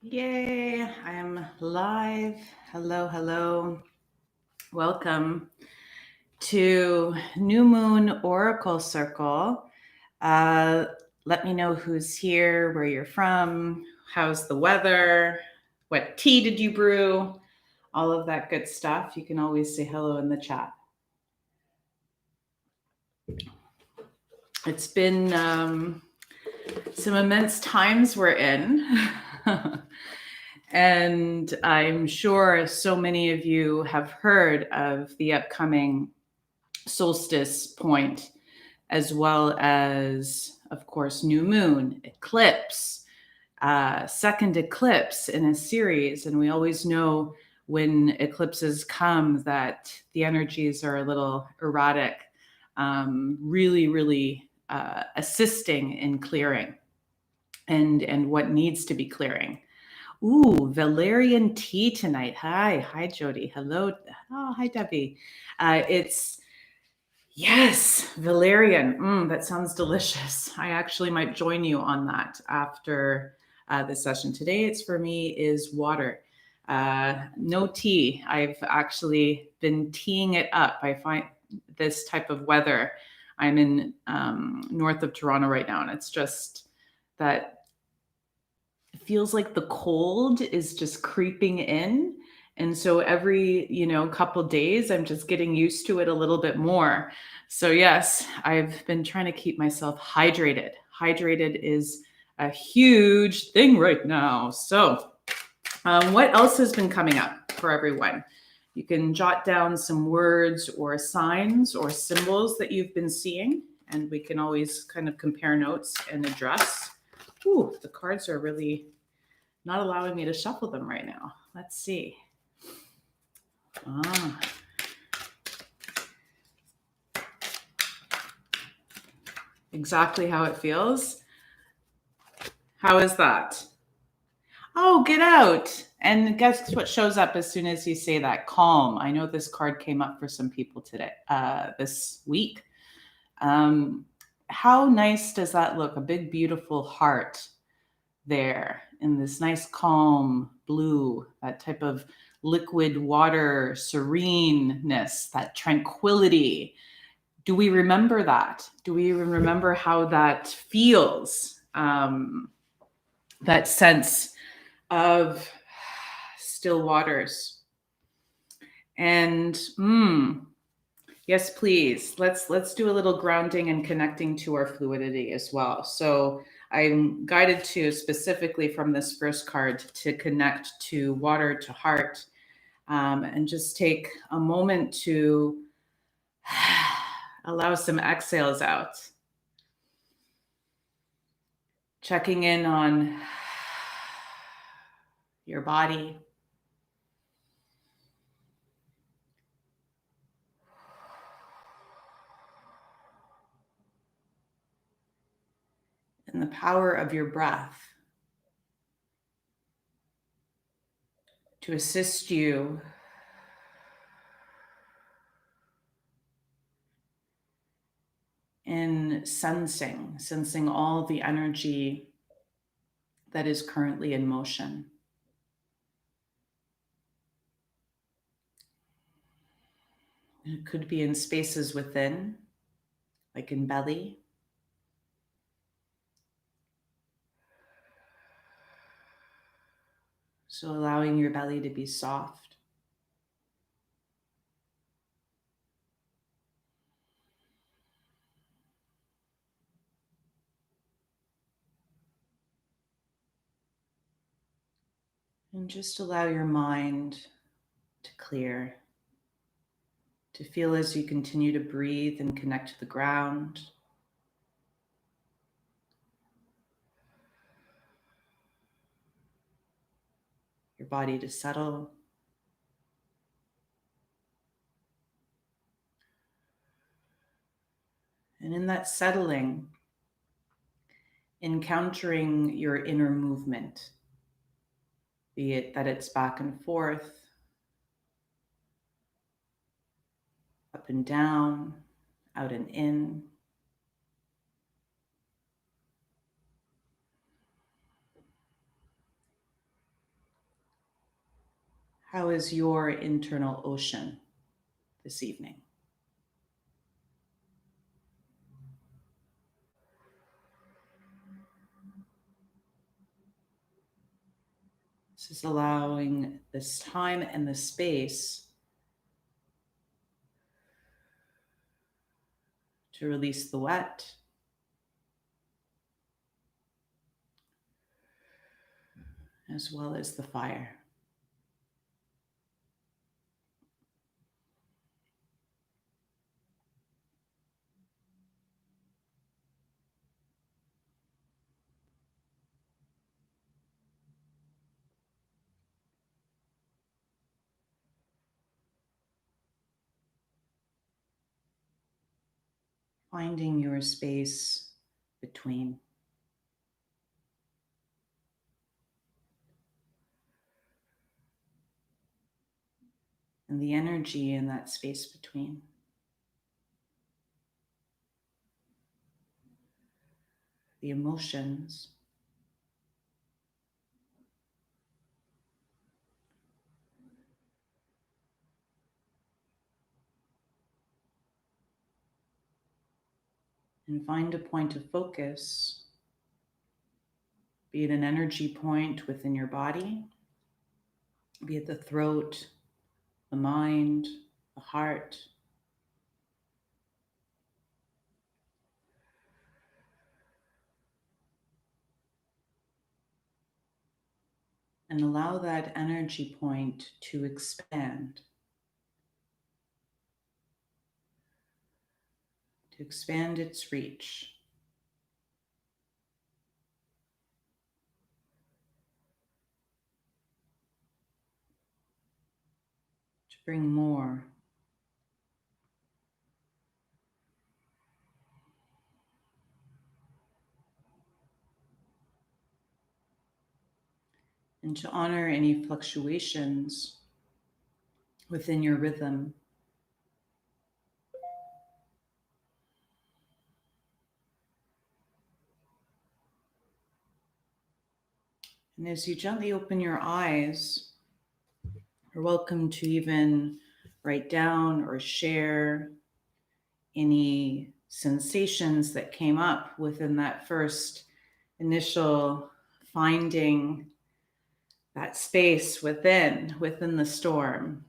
Yay, I am live. Hello, hello. Welcome to New Moon Oracle Circle. Uh, Let me know who's here, where you're from, how's the weather, what tea did you brew, all of that good stuff. You can always say hello in the chat. It's been some immense times we're in. And I'm sure so many of you have heard of the upcoming solstice point, as well as, of course, new moon, eclipse, second eclipse in a series. And we always know when eclipses come that the energies are a little erratic, really assisting in clearing and what needs to be clearing. Ooh, valerian tea tonight. Hi, Jody. Hello. Oh, hi, Debbie. Yes, valerian. That sounds delicious. I actually might join you on that after this session. Today, it's for me is water. No tea. I've actually been teeing it up. I find this type of weather. I'm in north of Toronto right now, and it's just that it feels like the cold is just creeping in. And so every, couple days, I'm just getting used to it a little bit more. So yes, I've been trying to keep myself hydrated. Hydrated is a huge thing right now. So what else has been coming up for everyone? You can jot down some words or signs or symbols that you've been seeing, and we can always kind of compare notes and address. Ooh, the cards are really not allowing me to shuffle them right now. Let's see. Exactly how it feels. How is that? Oh, get out. And guess what shows up as soon as you say that? Calm. I know this card came up for some people today, this week. How nice does that look? A big, beautiful heart there in this nice, calm blue, that type of liquid water, sereneness, that tranquility. Do we remember that? Do we even remember how that feels? That sense of still waters. And yes, please. Let's do a little grounding and connecting to our fluidity as well. So I'm guided to specifically from this first card to connect to water, to heart, and just take a moment to allow some exhales out. Checking in on your body. And the power of your breath to assist you in sensing all the energy that is currently in motion. It could be in spaces within, like in belly. So allowing your belly to be soft. And just allow your mind to clear, to feel as you continue to breathe and connect to the ground. Your body to settle. And in that settling, encountering your inner movement, be it that it's back and forth, up and down, out and in. How is your internal ocean this evening? This is allowing this time and the space to release the wet, as well as the fire. Finding your space between. And the energy in that space between. The emotions. And find a point of focus, be it an energy point within your body, be it the throat, the mind, the heart. And allow that energy point to expand its reach. To bring more. And to honor any fluctuations within your rhythm. And as you gently open your eyes, you're welcome to even write down or share any sensations that came up within that first initial finding that space within the storm.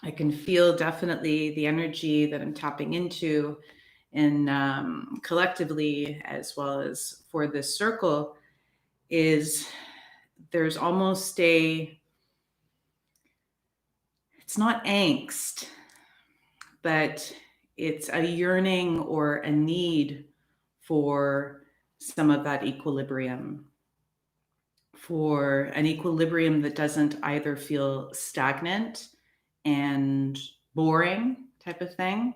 I can feel definitely the energy that I'm tapping into, and collectively, as well as for this circle, is there's almost it's not angst, but it's a yearning or a need for some of that equilibrium, for an equilibrium that doesn't either feel stagnant and boring type of thing,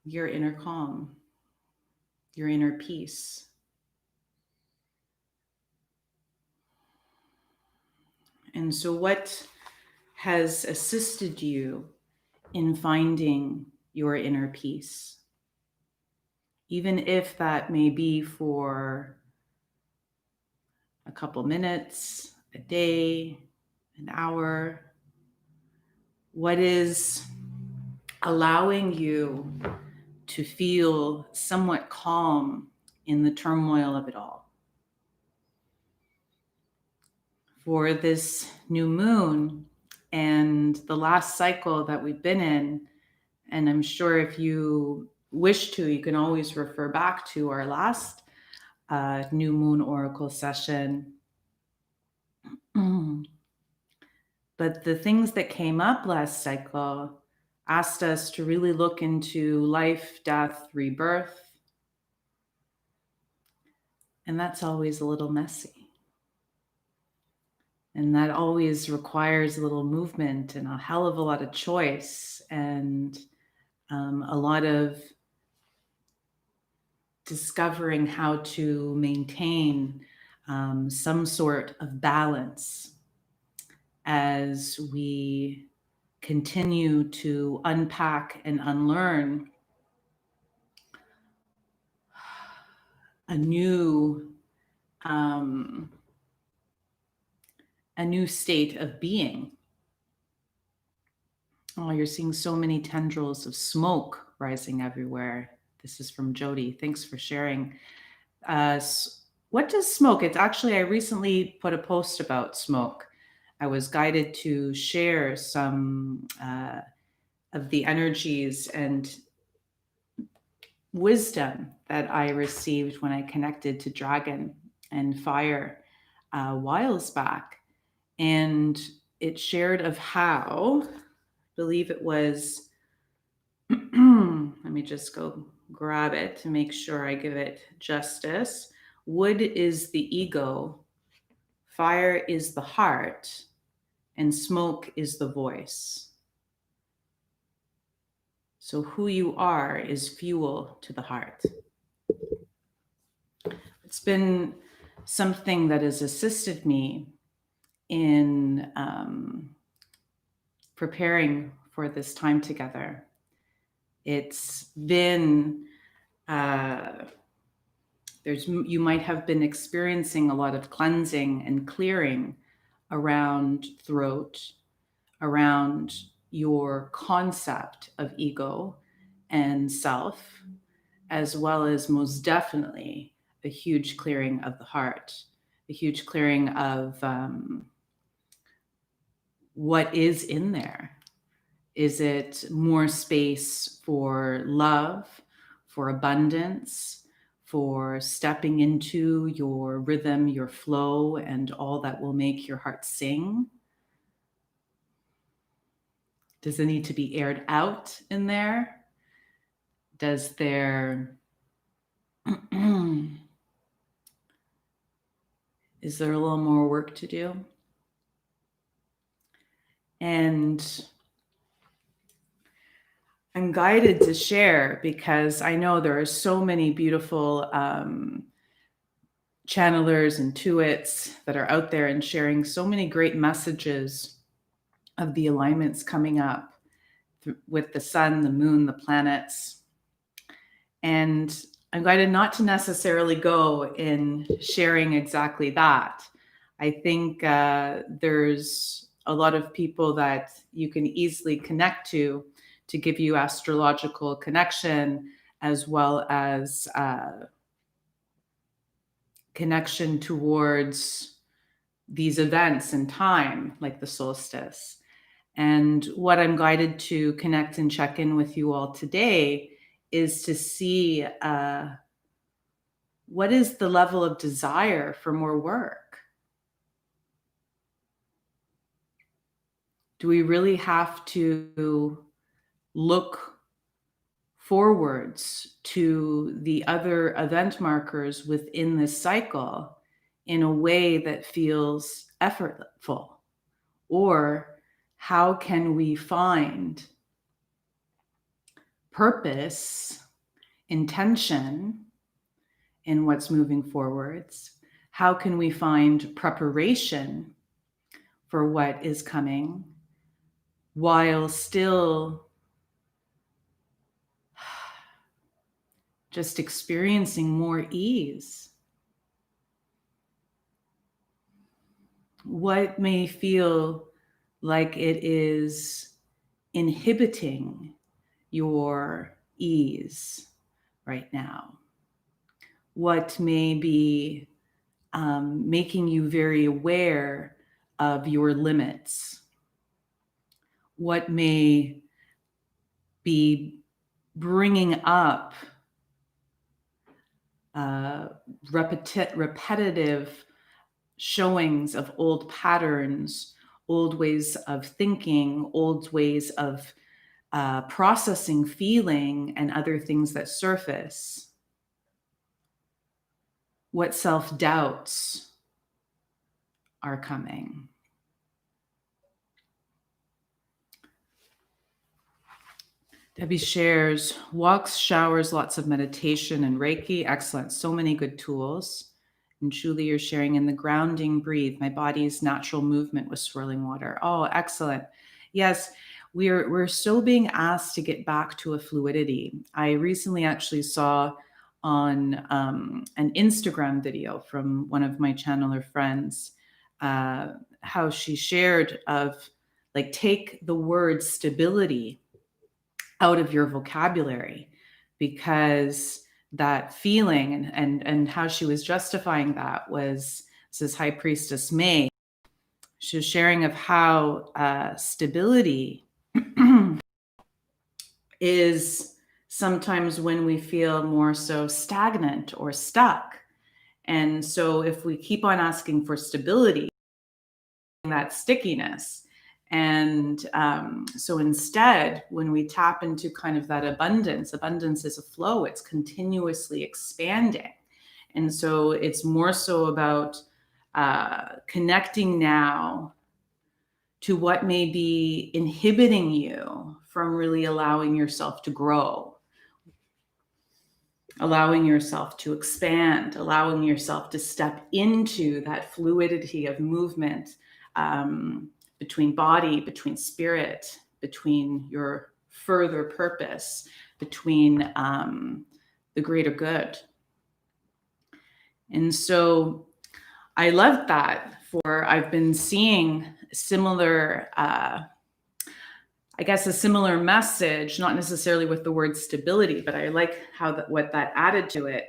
your inner calm, your inner peace. And so what has assisted you in finding your inner peace? Even if that may be for a couple minutes, a day, an hour, what is allowing you to feel somewhat calm in the turmoil of it all? For this new moon and the last cycle that we've been in, and I'm sure if you wish to, you can always refer back to our last new moon oracle session. But the things that came up last cycle asked us to really look into life, death, rebirth. And that's always a little messy. And that always requires a little movement and a hell of a lot of choice and a lot of discovering how to maintain some sort of balance as we continue to unpack and unlearn a new state of being. Oh, you're seeing so many tendrils of smoke rising everywhere. This is from Jody. Thanks for sharing. What does smoke? It's actually, I recently put a post about smoke. I was guided to share some of the energies and wisdom that I received when I connected to dragon and fire whiles back. And it shared of how, I believe it was, let me just go grab it to make sure I give it justice. Wood is the ego, fire is the heart, and smoke is the voice. So who you are is fuel to the heart. It's been something that has assisted me in preparing for this time together. It's been, you might have been experiencing a lot of cleansing and clearing around throat, around your concept of ego and self, as well as most definitely a huge clearing of the heart, a huge clearing of what is in there. Is it more space for love, for abundance, for stepping into your rhythm, your flow, and all that will make your heart sing? Does it need to be aired out in there? Does there is there a little more work to do? And I'm guided to share because I know there are so many beautiful channelers, intuits that are out there and sharing so many great messages of the alignments coming up with the sun, the moon, the planets. And I'm guided not to necessarily go in sharing exactly that. I think there's a lot of people that you can easily connect to give you astrological connection, as well as connection towards these events in time, like the solstice. And what I'm guided to connect and check in with you all today is to see what is the level of desire for more work? Do we really have to look forwards to the other event markers within this cycle in a way that feels effortful? Or how can we find purpose, intention in what's moving forwards? How can we find preparation for what is coming while still just experiencing more ease? What may feel like it is inhibiting your ease right now? What may be making you very aware of your limits? What may be bringing up repetitive showings of old patterns, old ways of thinking, old ways of processing, feeling, and other things that surface? What self-doubts are coming? Debbie shares walks, showers, lots of meditation and Reiki. Excellent. So many good tools. And Julie, you're sharing in the grounding, breathe. My body's natural movement with swirling water. Oh, excellent. Yes, we're so being asked to get back to a fluidity. I recently actually saw on an Instagram video from one of my channeler friends, how she shared of like, take the word stability out of your vocabulary, because that feeling, and how she was justifying that was, this is High Priestess May. She was sharing of how stability is sometimes when we feel more so stagnant or stuck. And so if we keep on asking for stability, that stickiness. And so instead, when we tap into kind of that abundance is a flow, it's continuously expanding. And so it's more so about connecting now to what may be inhibiting you from really allowing yourself to grow, allowing yourself to expand, allowing yourself to step into that fluidity of movement between body, between spirit, between your further purpose, between the greater good. And so I love that. I've been seeing similar, I guess, a similar message, not necessarily with the word stability, but I like what that added to it,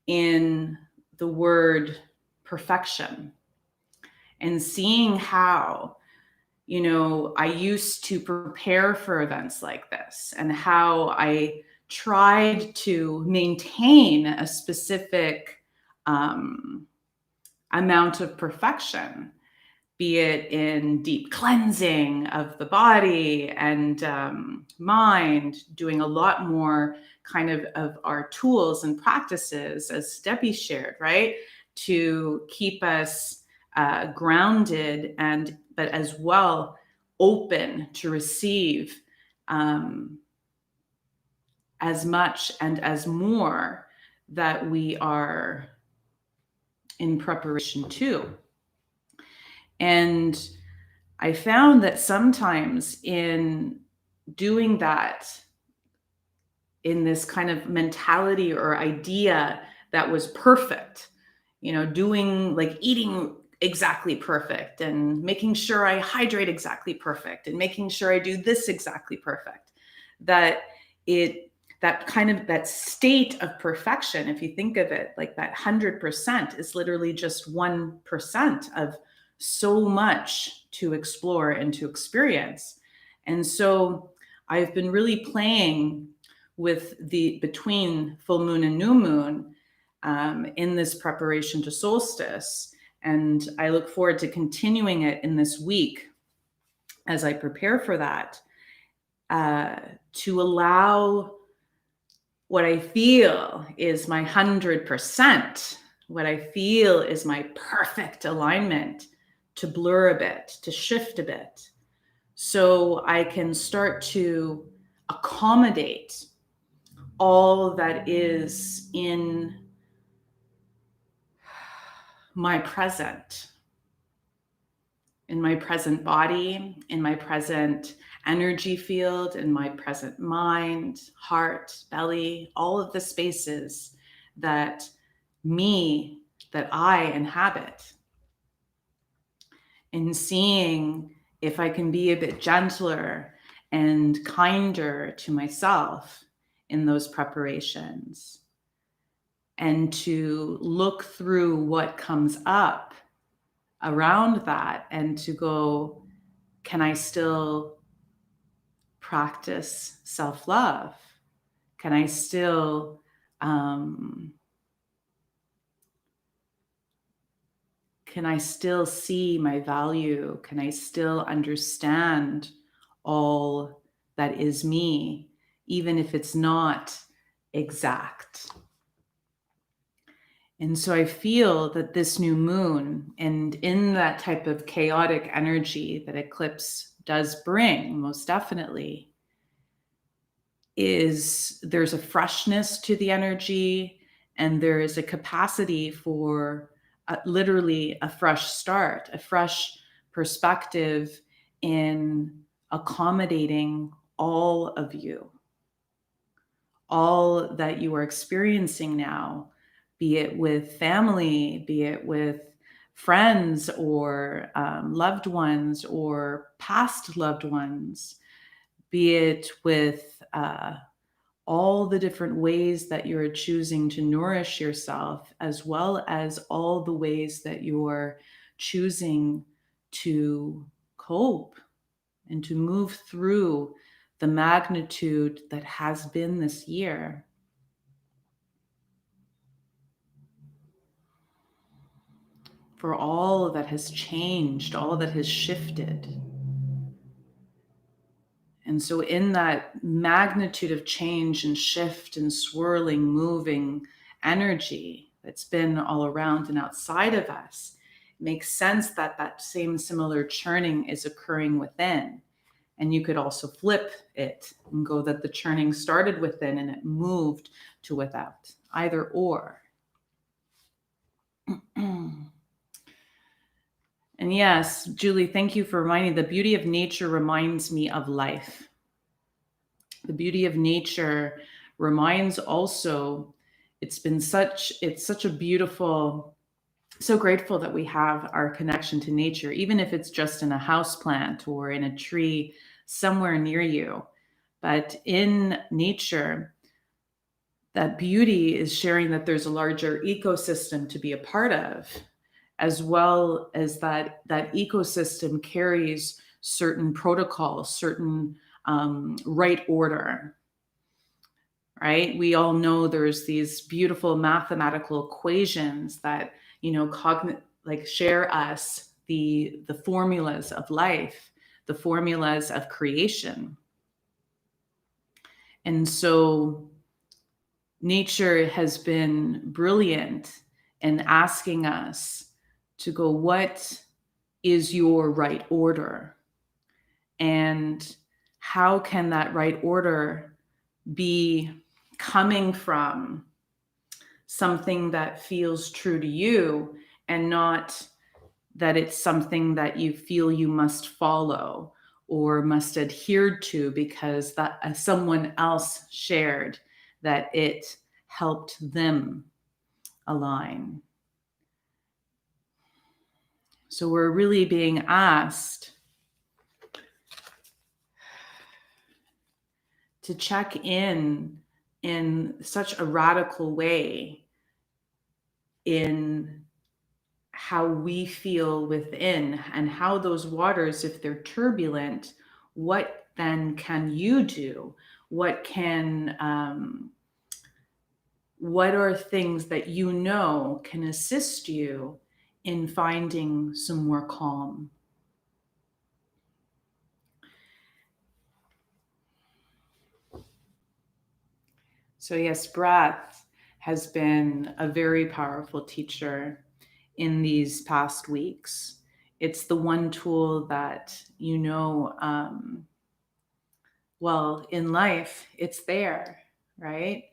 in the word perfection, and seeing how, I used to prepare for events like this, and how I tried to maintain a specific amount of perfection, be it in deep cleansing of the body and mind, doing a lot more kind of our tools and practices, as Debbie shared, right? To keep us grounded, but as well open to receive as much and as more that we are in preparation to. And I found that sometimes in doing that, in this kind of mentality or idea that was perfect, doing like eating exactly perfect, and making sure I hydrate exactly perfect, and making sure I do this exactly perfect, that state of perfection, if you think of it like that 100%, is literally just 1% of so much to explore and to experience. And so I've been really playing with between full moon and new moon in this preparation to solstice. And I look forward to continuing it in this week as I prepare for that, to allow what I feel is my 100%, what I feel is my perfect alignment, to blur a bit, to shift a bit, so I can start to accommodate all that is in my present, body, in my present energy field, in my present mind, heart, belly, all of the spaces that I inhabit. And seeing if I can be a bit gentler and kinder to myself in those preparations, and to look through what comes up around that, and to go, can I still practice self-love? Can I still see my value? Can I still understand all that is me, even if it's not exact? And so I feel that this new moon, and in that type of chaotic energy that eclipse does bring, most definitely, there's a freshness to the energy, and there is a capacity for literally a fresh start, a fresh perspective in accommodating all of you, all that you are experiencing now, be it with family, be it with friends or loved ones or past loved ones, be it with all the different ways that you're choosing to nourish yourself, as well as all the ways that you're choosing to cope and to move through the magnitude that has been this year. For all that has changed, all that has shifted. And so, in that magnitude of change and shift and swirling, moving energy that's been all around and outside of us, it makes sense that that same similar churning is occurring within. And you could also flip it and go that the churning started within and it moved to without, either or. And yes, Julie, thank you for reminding. The beauty of nature reminds me of life. The beauty of nature reminds also, it's such a beautiful, so grateful that we have our connection to nature, even if it's just in a house plant or in a tree somewhere near you. But in nature, that beauty is sharing that there's a larger ecosystem to be a part of, as well as that ecosystem carries certain protocols, certain right order, right? We all know there's these beautiful mathematical equations that, share us the formulas of life, the formulas of creation. And so nature has been brilliant in asking us to go, what is your right order? And how can that right order be coming from something that feels true to you, and not that it's something that you feel you must follow or must adhere to because that someone else shared that it helped them align. So we're really being asked to check in such a radical way in how we feel within, and how those waters, if they're turbulent, what then can you do? What are things that can assist you in finding some more calm? So yes, breath has been a very powerful teacher in these past weeks. It's the one tool that, well, in life, it's there, right?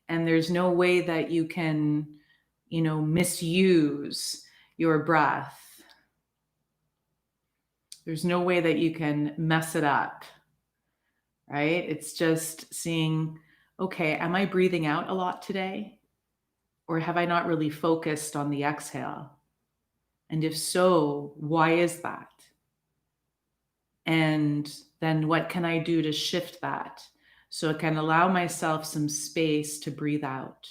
And there's no way that you can, misuse your breath. There's no way that you can mess it up, right? It's just seeing, okay, am I breathing out a lot today? Or have I not really focused on the exhale? And if so, why is that? And then what can I do to shift that so I can allow myself some space to breathe out?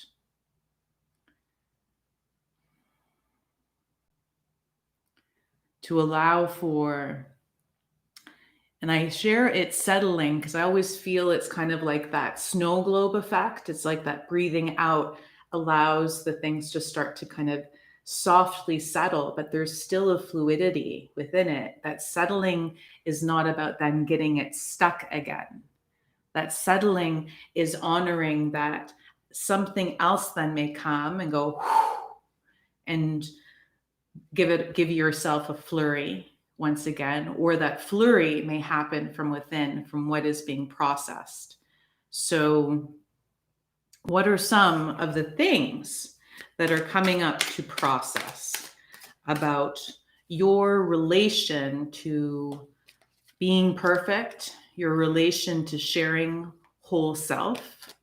To allow for, and I share it settling because I always feel it's kind of like that snow globe effect. It's like that breathing out allows the things to start to kind of softly settle, but there's still a fluidity within it. That settling is not about then getting it stuck again. That settling is honoring that something else then may come and go and give yourself a flurry once again, or that flurry may happen from within, from what is being processed. So what are some of the things that are coming up to process about your relation to being perfect, your relation to sharing whole self,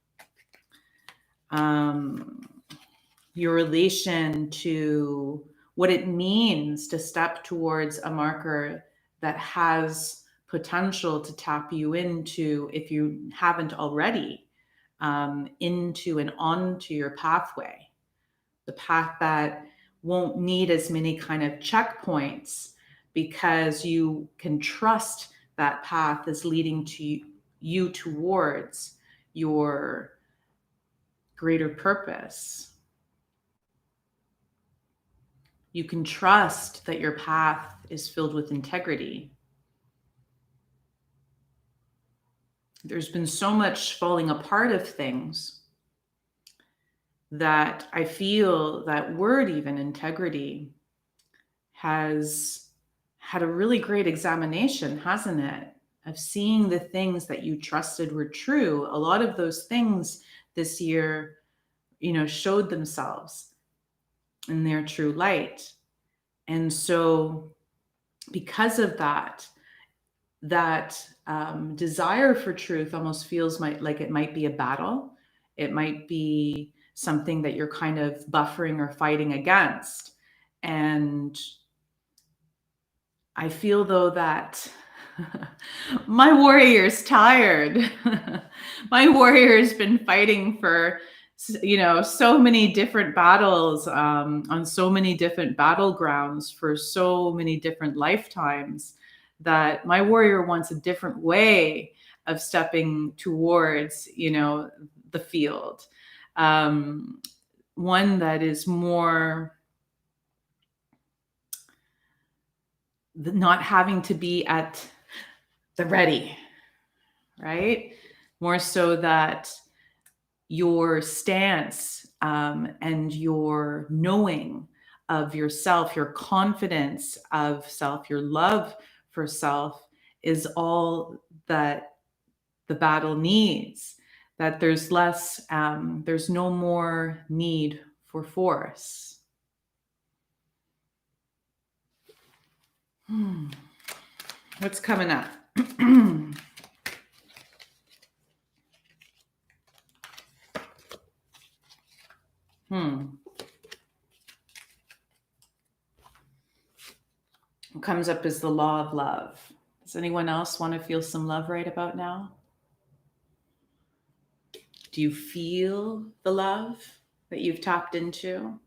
your relation to what it means to step towards a marker that has potential to tap you into, if you haven't already, into and onto your pathway, the path that won't need as many kind of checkpoints, because you can trust that path is leading to you towards your greater purpose. You can trust that your path is filled with integrity. There's been so much falling apart of things that I feel that word, even integrity, has had a really great examination, hasn't it? Of seeing the things that you trusted were true. A lot of those things this year, showed themselves in their true light. And so because of that desire for truth almost feels like it might be a battle. It might be something that you're kind of buffering or fighting against. And I feel, though, that my warrior's tired. My warrior's been fighting for, so many different battles, on so many different battlegrounds for so many different lifetimes, that my warrior wants a different way of stepping towards, the field. One that is more not having to be at the ready, right? More so that your stance, and your knowing of yourself, your confidence of self, your love for self is all that the battle needs. That there's less, there's no more need for force. What's coming up? What comes up is the law of love. Does anyone else want to feel some love right about now? Do you feel the love that you've tapped into?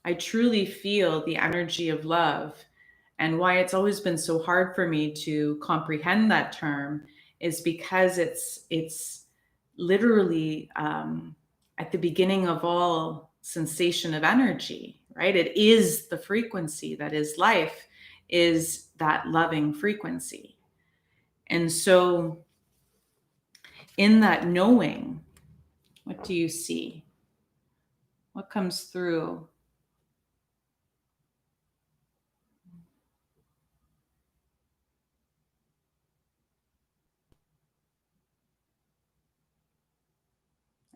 I truly feel the energy of love. And why it's always been so hard for me to comprehend that term is because it's literally at the beginning of all sensation of energy, right? It is the frequency that is life, is that loving frequency. And so in that knowing, what do you see? What comes through?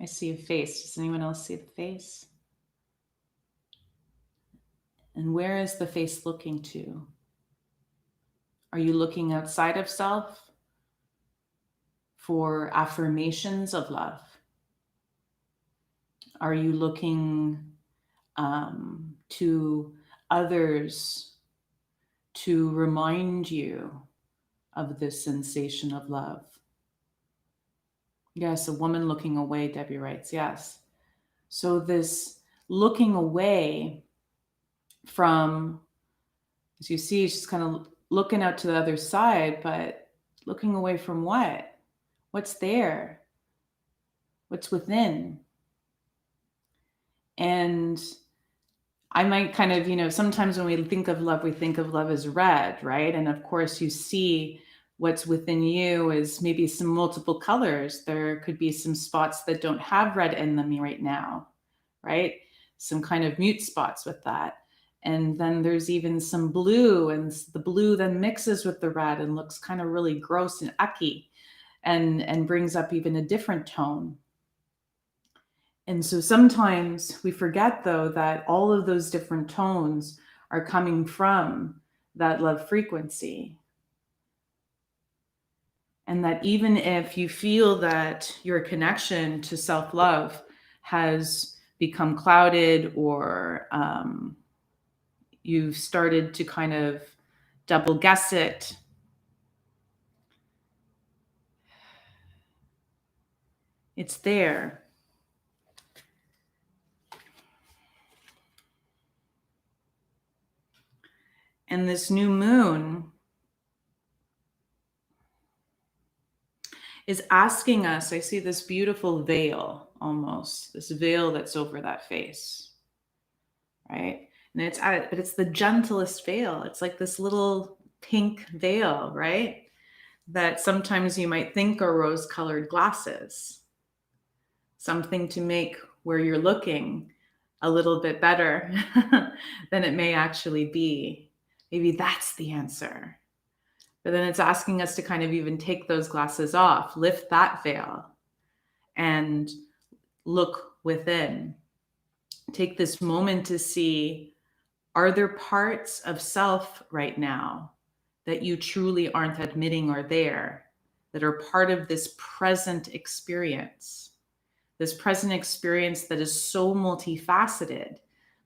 I see a face. Does anyone else see the face? And where is the face looking to? Are you looking outside of self for affirmations of love? Are you looking to others to remind you of this sensation of love? Yes, a woman looking away, Debbie writes, yes. So this looking away from, as you see, she's kind of looking out to the other side, but looking away from what? What's there? What's within? And I might kind of, sometimes when we think of love as red, right? And of course you see what's within you is maybe some multiple colors. There could be some spots that don't have red in them right now, right? Some kind of mute spots with that. And then there's even some blue, and the blue then mixes with the red and looks kind of really gross and icky, and brings up even a different tone. And so sometimes we forget, though, that all of those different tones are coming from that love frequency. And that even if you feel that your connection to self-love has become clouded, or you've started to kind of double guess it, it's there. And this new moon is asking us, I see this beautiful veil, almost, this veil that's over that face, right? And it's the gentlest veil. It's like this little pink veil, right? That sometimes you might think are rose-colored glasses. Something to make where you're looking a little bit better than it may actually be. Maybe that's the answer. But then it's asking us to kind of even take those glasses off, lift that veil, and look within. Take this moment to see, are there parts of self right now that you truly aren't admitting are there, that are part of this present experience? This present experience that is so multifaceted,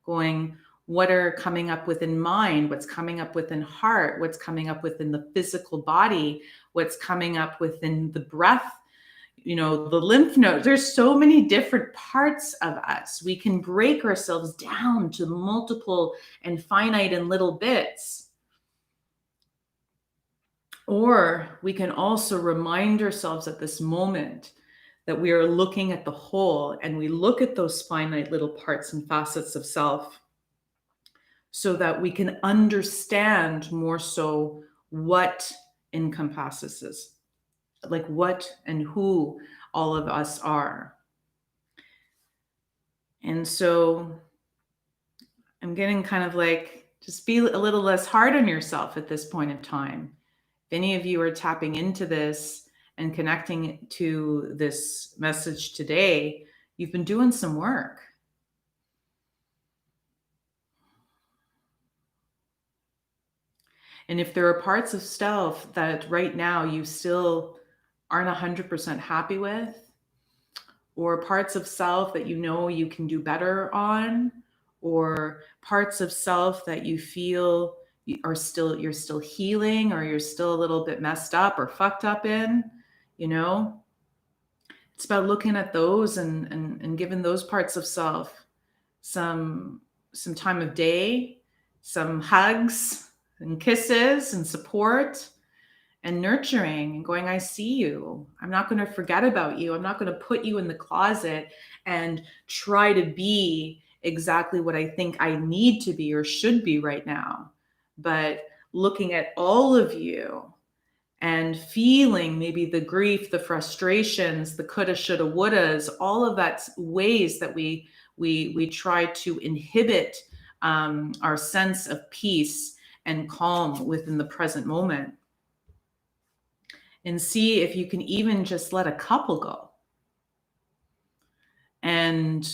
going, what are coming up within mind, what's coming up within heart, what's coming up within the physical body, what's coming up within the breath, the lymph nodes. There's so many different parts of us. We can break ourselves down to multiple and finite and little bits. Or we can also remind ourselves at this moment that we are looking at the whole, and we look at those finite little parts and facets of self so that we can understand more so what encompasses, like what and who all of us are. And so I'm getting kind of like, just be a little less hard on yourself at this point in time. If any of you are tapping into this and connecting to this message today, you've been doing some work. And if there are parts of self that right now you still aren't 100% happy with, or parts of self that you can do better on, or parts of self that you feel you're still healing, or you're still a little bit messed up or fucked up in, it's about looking at those and giving those parts of self some time of day, some hugs and kisses and support and nurturing, and going, I see you. I'm not going to forget about you. I'm not going to put you in the closet and try to be exactly what I think I need to be or should be right now. But looking at all of you and feeling maybe the grief, the frustrations, the coulda, shoulda, wouldas, all of that ways that we try to inhibit our sense of peace and calm within the present moment. And see if you can even just let a couple go. And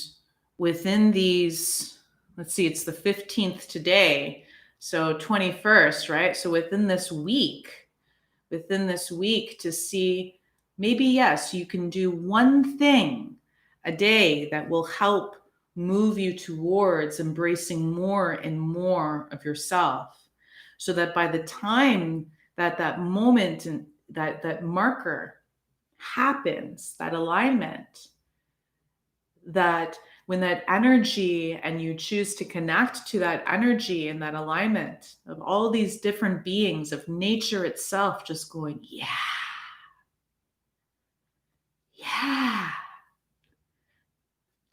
within these, let's see, it's the 15th today, so 21st, right? So within this week to see, maybe, yes, you can do one thing a day that will help move you towards embracing more and more of yourself, so that by the time that moment and that marker happens, that alignment, that when that energy, and you choose to connect to that energy and that alignment of all these different beings, of nature itself, just going, yeah,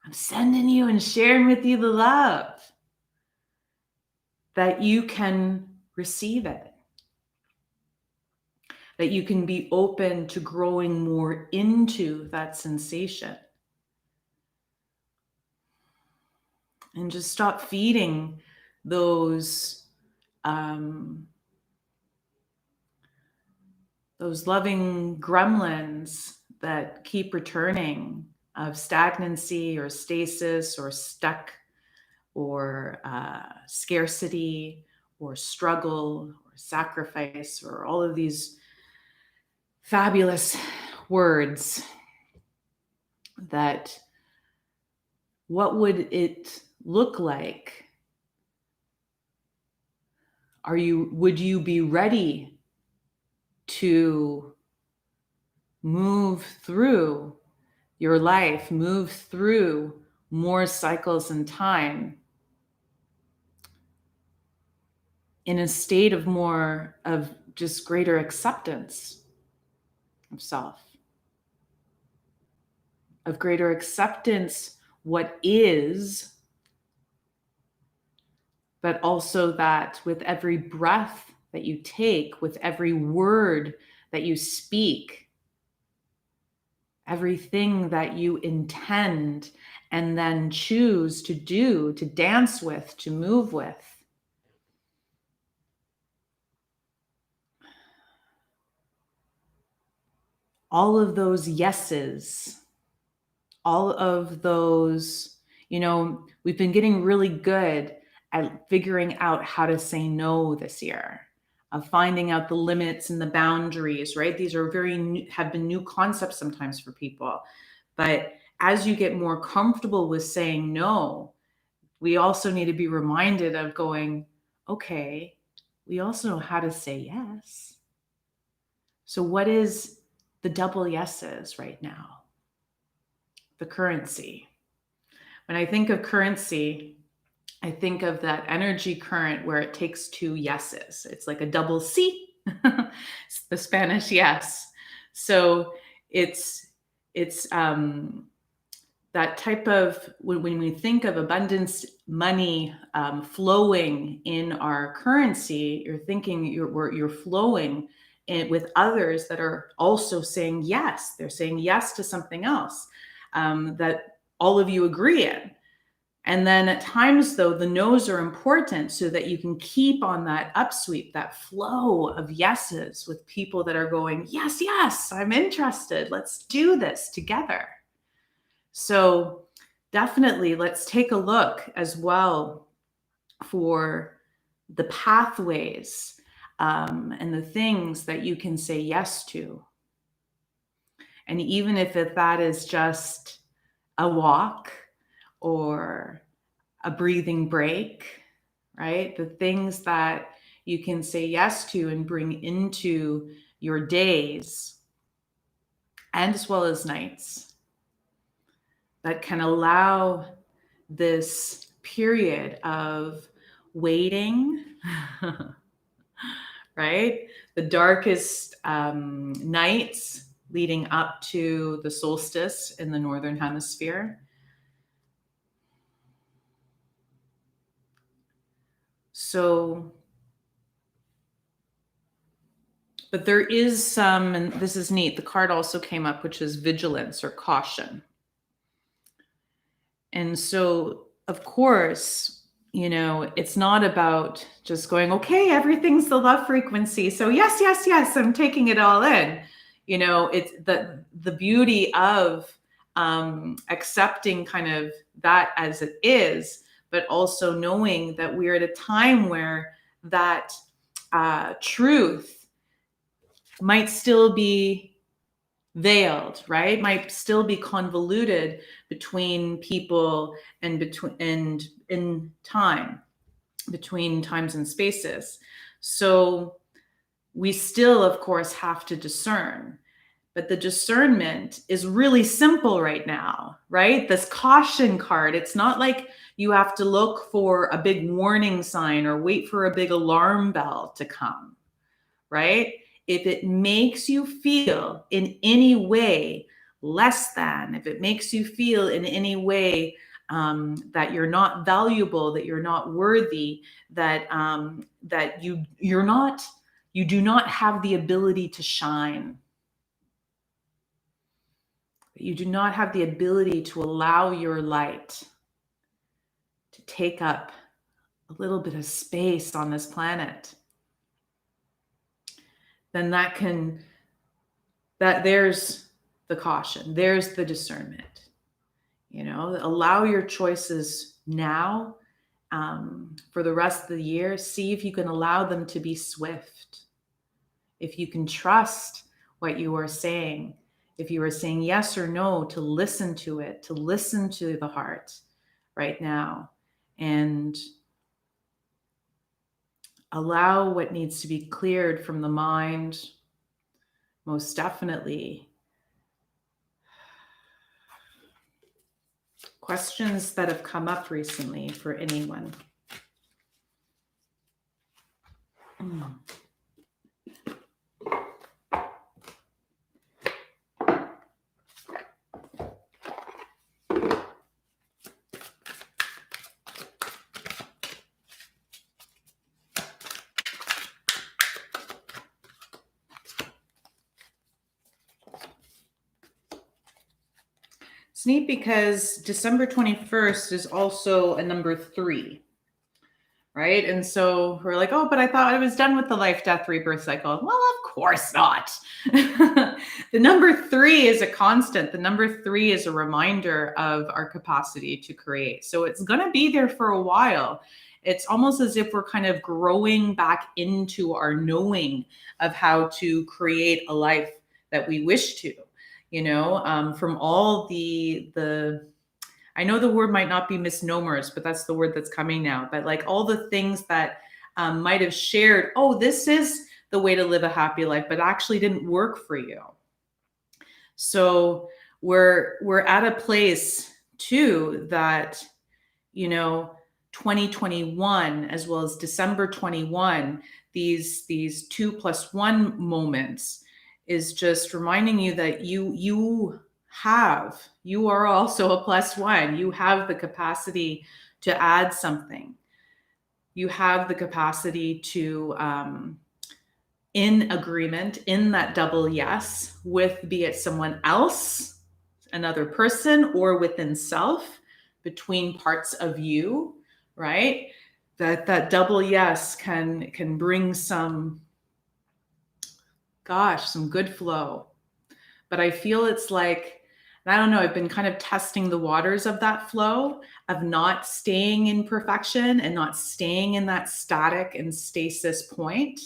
I'm sending you and sharing with you the love, that you can receive it. That you can be open to growing more into that sensation. And just stop feeding those loving gremlins that keep returning, of stagnancy or stasis or stuck or scarcity or struggle or sacrifice, or all of these fabulous words that What would it look like? Would you be ready to move through your life, move through more cycles in time in a state of just greater acceptance of self, of greater acceptance what is, but also that with every breath that you take, with every word that you speak, everything that you intend and then choose to do, to dance with, to move with, all of those yeses, all of those, we've been getting really good at figuring out how to say no this year, of finding out the limits and the boundaries, right? These are have been new concepts sometimes for people. But as you get more comfortable with saying no, we also need to be reminded of going, okay, we also know how to say yes. So what is the double yeses right now? The currency. When I think of currency, I think of that energy current where it takes two yeses. It's like a double C, it's the Spanish yes. So it's that type of, when we think of abundance, money flowing in our currency, you're thinking you're flowing with others that are also saying yes. They're saying yes to something else that all of you agree in. And then at times, though, the no's are important so that you can keep on that upsweep, that flow of yeses with people that are going, yes, yes, I'm interested. Let's do this together. So definitely let's take a look as well for the pathways and the things that you can say yes to. And even if that is just a walk or a breathing break, right? The things that you can say yes to and bring into your days and as well as nights that can allow this period of waiting, right? The darkest nights leading up to the solstice in the Northern Hemisphere. So, but there is some, and this is neat, the card also came up, which is vigilance or caution. And so, of course, it's not about just going, okay, everything's the love frequency. So yes, yes, yes, I'm taking it all in. It's the beauty of accepting kind of that as it is, but also knowing that we're at a time where that truth might still be veiled, right? Might still be convoluted between people and in time, between times and spaces. So we still, of course, have to discern. But the discernment is really simple right now, right? This caution card, it's not like you have to look for a big warning sign or wait for a big alarm bell to come, right? If it makes you feel in any way less than, if it makes you feel in any way that you're not valuable, that you're not worthy, that you do not have the ability to shine, you do not have the ability to allow your light to take up a little bit of space on this planet, then there's the caution, there's the discernment. Allow your choices now for the rest of the year. See if you can allow them to be swift. If you can trust what you are saying, if you are saying yes or no, to listen to it, to listen to the heart, right now, and allow what needs to be cleared from the mind, most definitely. Questions that have come up recently for anyone. It's neat because December 21st is also a number 3, right? And so we're like, oh, but I thought I was done with the life, death, rebirth cycle. Well, of course not. The number 3 is a constant. The number 3 is a reminder of our capacity to create. So it's going to be there for a while. It's almost as if we're kind of growing back into our knowing of how to create a life that we wish to. From all the I know the word might not be misnomers, but that's the word that's coming now. But like all the things that might have shared, oh, this is the way to live a happy life, but actually didn't work for you. So we're at a place too that, 2021 as well as December 21, these 2+1 moments is just reminding you that you are also a +1. You have the capacity to add something. You have the capacity to, in agreement, in that double yes, with be it someone else, another person, or within self, between parts of you, right? That double yes can bring some good flow. But I feel it's like, I don't know, I've been kind of testing the waters of that flow, of not staying in perfection and not staying in that static and stasis point.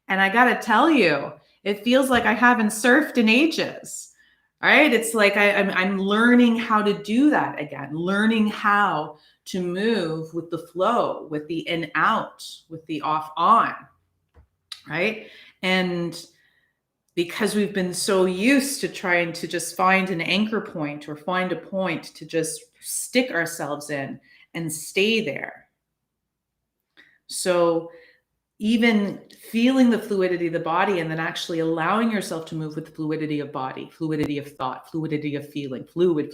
And I got to tell you, it feels like I haven't surfed in ages, right? It's like I'm learning how to do that again, learning how to move with the flow, with the in out, with the off on, right? And because we've been so used to trying to just find an anchor point or find a point to just stick ourselves in and stay there. So even feeling the fluidity of the body and then actually allowing yourself to move with the fluidity of body, fluidity of thought, fluidity of feeling, fluid,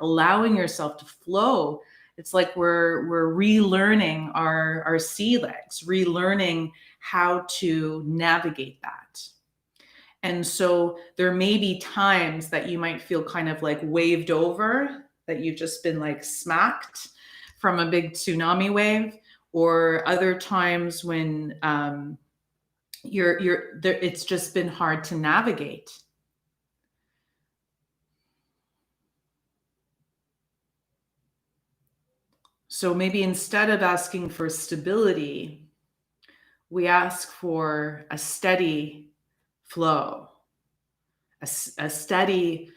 allowing yourself to flow. It's like we're relearning our sea legs, relearning how to navigate that. And so there may be times that you might feel kind of like waved over, that you've just been like smacked from a big tsunami wave, or other times when you're there, it's just been hard to navigate. So maybe instead of asking for stability, we ask for a steady flow, a steady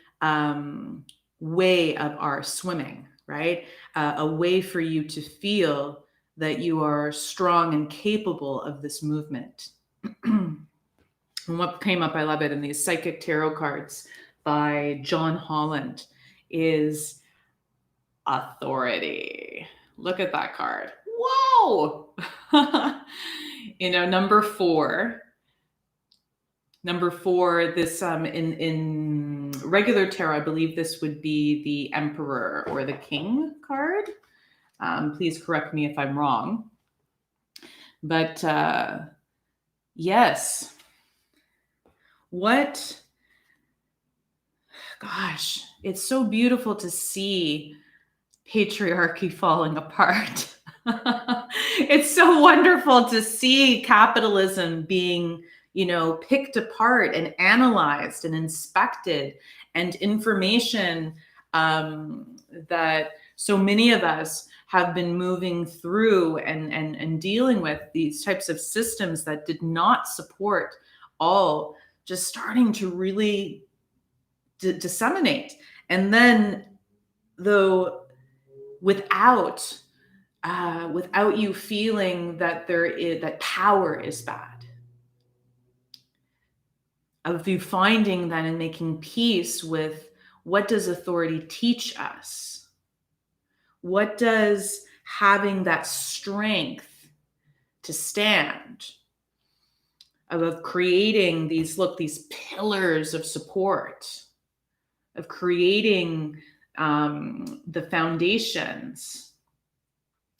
way of our swimming, right? A way for you to feel that you are strong and capable of this movement. And what came up, I love it, in these psychic tarot cards by John Holland is authority. Look at that card. Whoa! Number 4, this in regular tarot, I believe this would be the Emperor or the King card. Please correct me if I'm wrong. But yes, it's so beautiful to see patriarchy falling apart. It's so wonderful to see capitalism being, picked apart and analyzed and inspected, and information that so many of us have been moving through and dealing with, these types of systems that did not support all, just starting to really disseminate. And then though without you feeling that that power is bad, of you finding that and making peace with what does authority teach us? What does having that strength to stand, of creating these pillars of support, of creating the foundations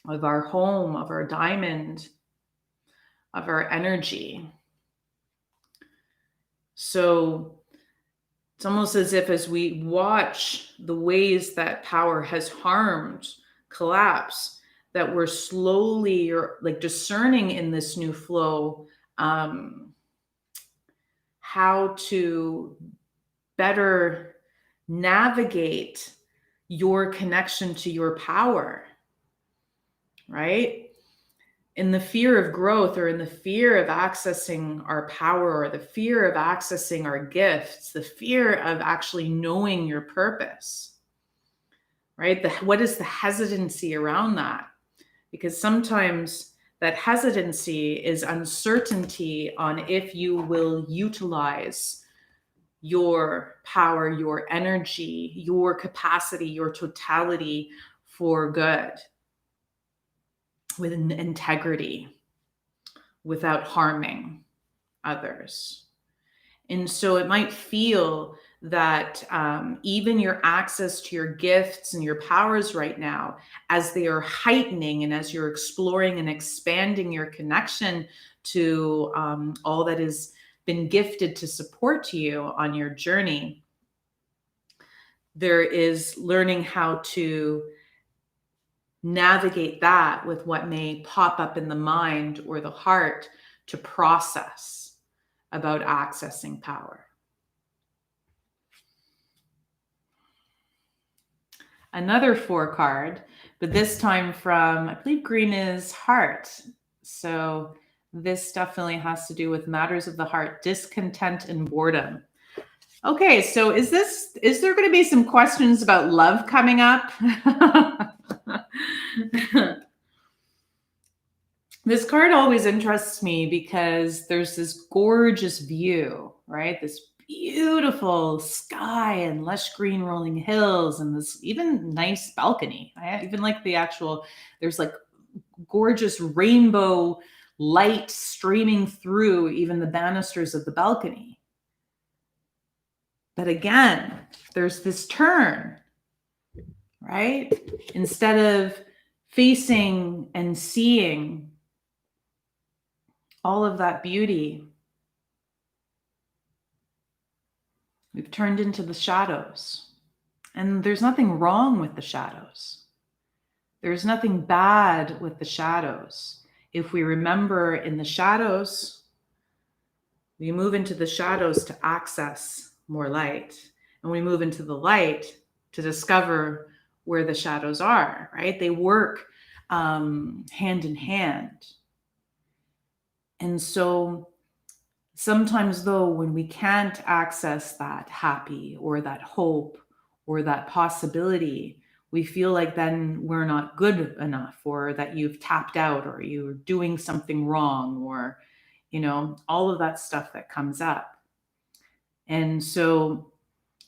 of our home, of our diamond, of our energy. So it's almost as if as we watch the ways that power has harmed, collapse, that we're slowly or like discerning in this new flow how to better navigate your connection to your power, right? In the fear of growth, or in the fear of accessing our power, or the fear of accessing our gifts, the fear of actually knowing your purpose, right? What is the hesitancy around that? Because sometimes that hesitancy is uncertainty on if you will utilize your power, your energy, your capacity, your totality for good, with integrity, without harming others. And so it might feel that even your access to your gifts and your powers right now, as they are heightening and as you're exploring and expanding your connection to all that has been gifted to support you on your journey, there is learning how to navigate that with what may pop up in the mind or the heart to process about accessing power. Another 4 card, but this time from, I believe green is heart. So this definitely has to do with matters of the heart, discontent and boredom. Okay, so is there going to be some questions about love coming up? This card always interests me because there's this gorgeous view, right? This beautiful sky and lush green rolling hills and this even nice balcony. I even like there's like gorgeous rainbow light streaming through even the banisters of the balcony. But again, there's this turn, right? Instead of facing and seeing all of that beauty, we've turned into the shadows. And there's nothing wrong with the shadows. There's nothing bad with the shadows. If we remember in the shadows, we move into the shadows to access more light. And we move into the light to discover where the shadows are, right? They work hand in hand. And so sometimes, though, when we can't access that happy or that hope or that possibility, we feel like then we're not good enough, or that you've tapped out, or you're doing something wrong, or, all of that stuff that comes up. And so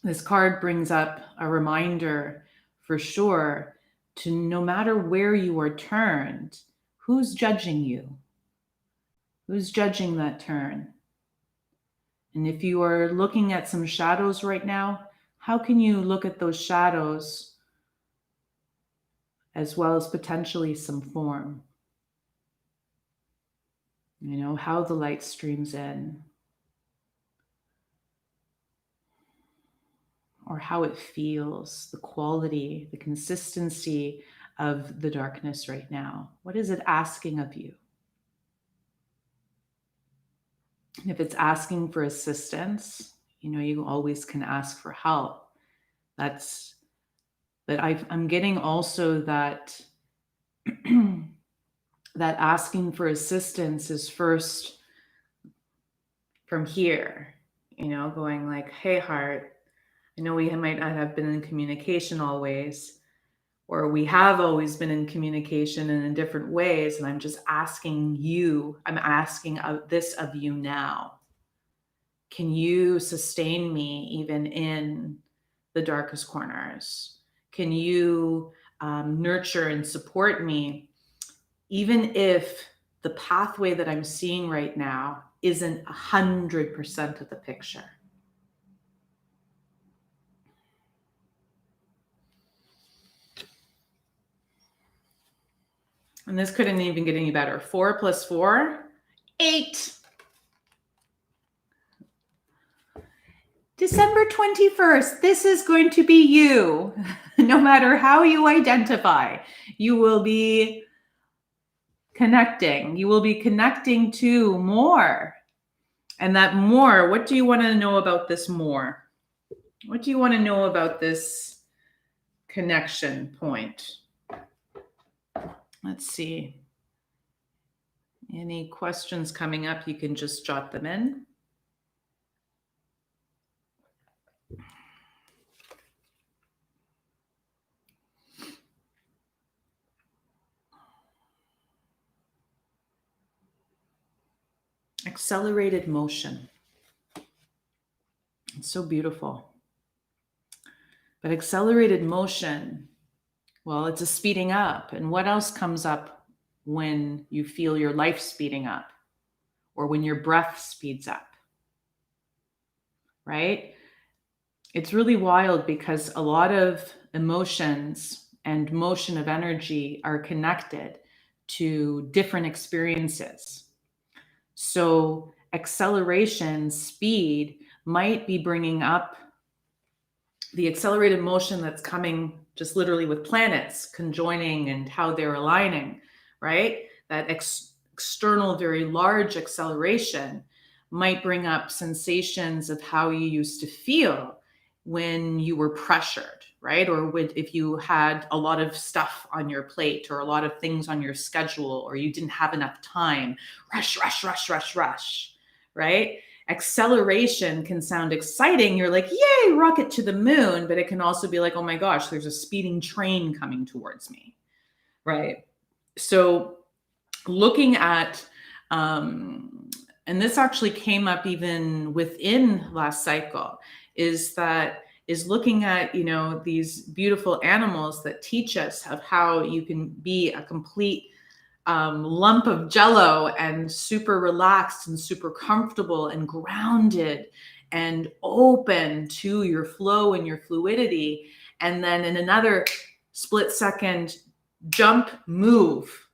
this card brings up a reminder for sure to, no matter where you are turned, who's judging you? Who's judging that turn? And if you are looking at some shadows right now, how can you look at those shadows as well as potentially some form? How the light streams in, or how it feels, the quality, the consistency of the darkness right now. What is it asking of you? And if it's asking for assistance, you always can ask for help. But I'm getting also that that asking for assistance is first from here, going like, hey, heart, I know we might not have been in communication always, or we have always been in communication and in different ways. And I'm just asking you, I'm asking this of you now. Can you sustain me even in the darkest corners? Can you nurture and support me even if the pathway that I'm seeing right now isn't 100% of the picture? And this couldn't even get any better. 4 + 4, 8. December 21st, this is going to be you. No matter how you identify, you will be connecting. You will be connecting to more. And that more, what do you want to know about this more? What do you want to know about this connection point? Let's see. Any questions coming up, you can just jot them in. Accelerated motion. It's so beautiful. But accelerated motion, well, it's a speeding up. And what else comes up when you feel your life speeding up or when your breath speeds up? Right? It's really wild because a lot of emotions and motion of energy are connected to different experiences. So acceleration, speed might be bringing up the accelerated motion that's coming just literally with planets conjoining and how they're aligning, right? That external, very large acceleration might bring up sensations of how you used to feel when you were pressured, right? Or if you had a lot of stuff on your plate or a lot of things on your schedule, or you didn't have enough time, rush, rush, rush, rush, rush, right? Acceleration can sound exciting. You're like, yay, rocket to the moon. But it can also be like, oh my gosh, there's a speeding train coming towards me, right? So looking at, and this actually came up even within last cycle, is looking at, these beautiful animals that teach us of how you can be a complete lump of jello and super relaxed and super comfortable and grounded and open to your flow and your fluidity. And then in another split second, jump, move.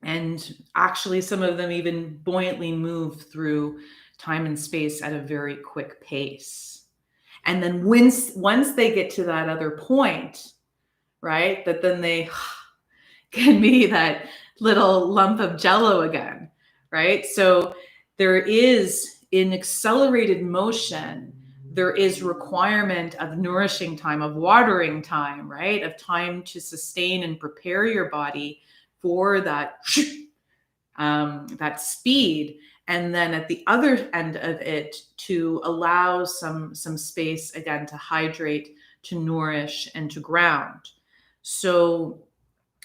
And actually, some of them even buoyantly move through time and space at a very quick pace. And then once they get to that other point, right, that then they can be that little lump of jello again, right? So there is, in accelerated motion, there is requirement of nourishing time, of watering time, right? Of time to sustain and prepare your body for that, that speed. And then at the other end of it, to allow some space again to hydrate, to nourish, and to ground. So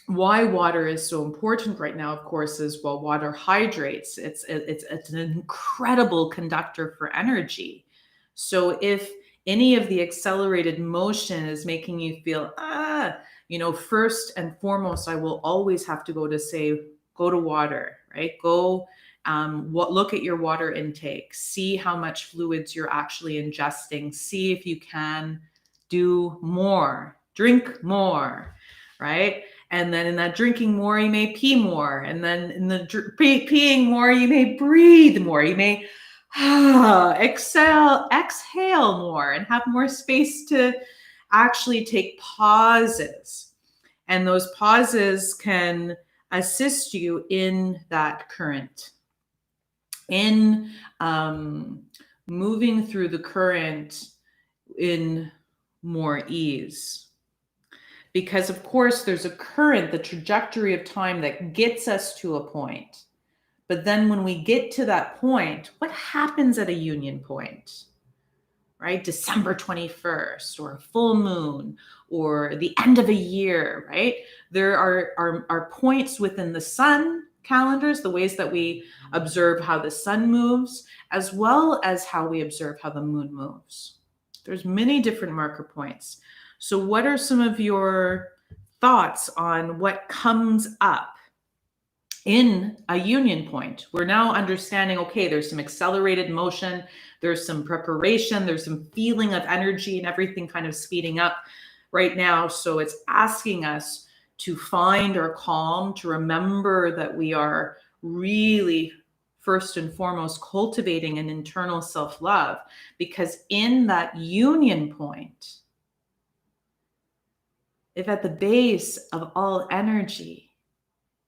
why water is so important right now, of course, is, well, water hydrates. It's an incredible conductor for energy. So if any of the accelerated motion is making you feel, first and foremost, I will always have to go to water, right? Go look at your water intake, see how much fluids you're actually ingesting, see if you can do more, drink more, right? And then in that drinking more, you may pee more. And then in the peeing more, you may breathe more. You may exhale more and have more space to actually take pauses. And those pauses can assist you in that current, in moving through the current in more ease. Because of course there's a current, the trajectory of time that gets us to a point. But then when we get to that point, what happens at a union point, right? December 21st or a full moon or the end of a year, right? There are points within the sun calendars, the ways that we observe how the sun moves, as well as how we observe how the moon moves. There's many different marker points. So what are some of your thoughts on what comes up in a union point? We're now understanding, okay, there's some accelerated motion, there's some preparation, there's some feeling of energy and everything kind of speeding up right now. So it's asking us to find our calm, to remember that we are really first and foremost cultivating an internal self-love, because in that union point, if at the base of all energy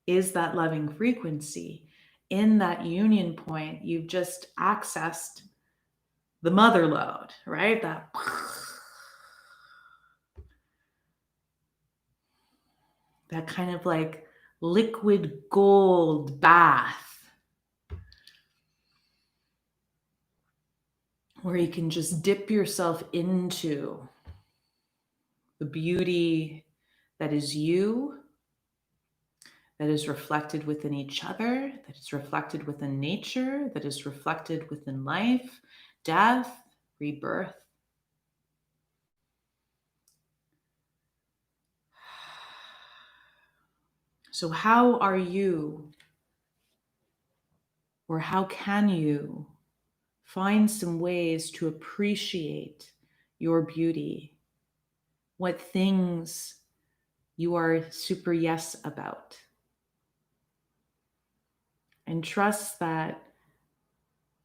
is that loving frequency, in that union point, you've just accessed the mother load, right? That kind of like liquid gold bath where you can just dip yourself into the beauty that is you, that is reflected within each other, that is reflected within nature, that is reflected within life, death, rebirth. So how are you, or how can you find some ways to appreciate your beauty? What things you are super yes about? And trust that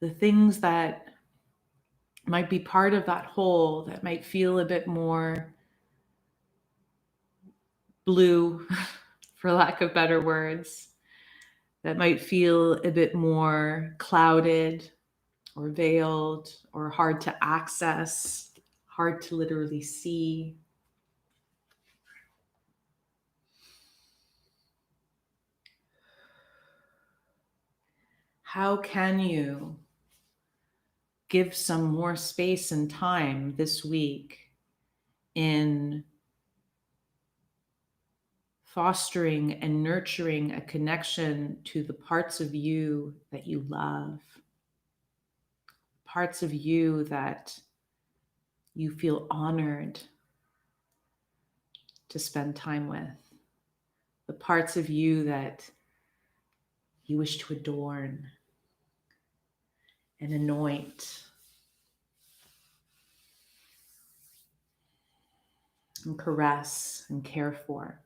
the things that might be part of that whole, that might feel a bit more blue, for lack of better words, that might feel a bit more clouded or veiled or hard to access, hard to literally see. How can you give some more space and time this week in fostering and nurturing a connection to the parts of you that you love, parts of you that you feel honored to spend time with, the parts of you that you wish to adorn and anoint and caress and care for.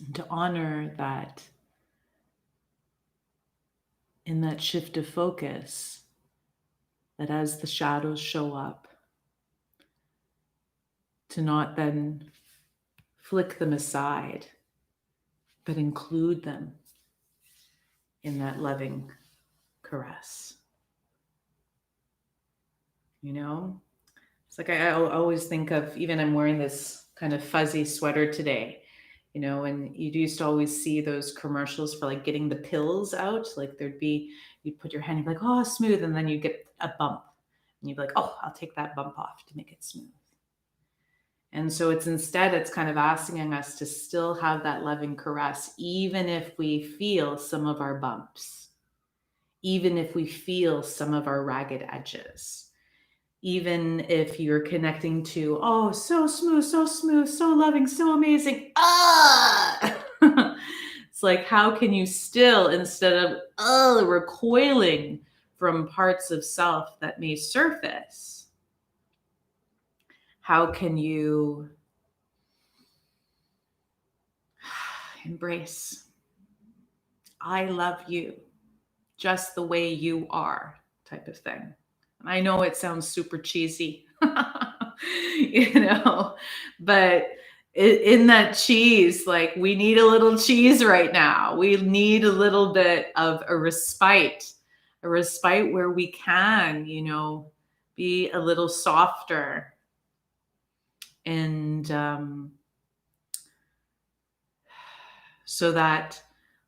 And to honor that in that shift of focus, that as the shadows show up, to not then flick them aside, but include them in that loving caress. You know, it's like I always think of, even I'm wearing this kind of fuzzy sweater today, you know, and you used to always see those commercials for like getting the pills out. Like there'd be, you'd put your hand, you'd be like, oh, smooth. And then you get a bump and you'd be like, oh, I'll take that bump off to make it smooth. And so it's kind of asking us to still have that loving caress, even if we feel some of our bumps, even if we feel some of our ragged edges, even if you're connecting to, oh, so smooth, so loving, so amazing. It's like, how can you still, instead of recoiling from parts of self that may surface, how can you embrace, I love you just the way you are, type of thing? And I know it sounds super cheesy, you know, but in that cheese, like we need a little cheese right now. We need a little bit of a respite where we can, you know, be a little softer and so that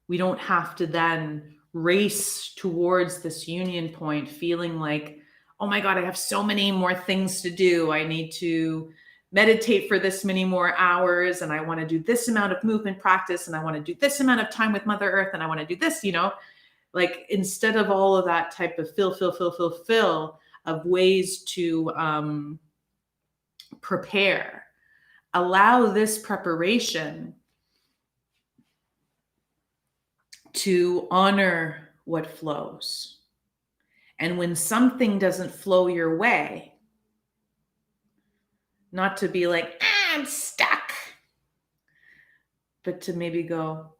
we don't have to then race towards this union point feeling like, oh my God, I have so many more things to do. I need to meditate for this many more hours, and I want to do this amount of movement practice, and I want to do this amount of time with Mother Earth, and I want to do this, like instead of all of that type of fill of ways to prepare, allow this preparation to honor what flows. And when something doesn't flow your way, not to be like, I'm stuck, but to maybe go,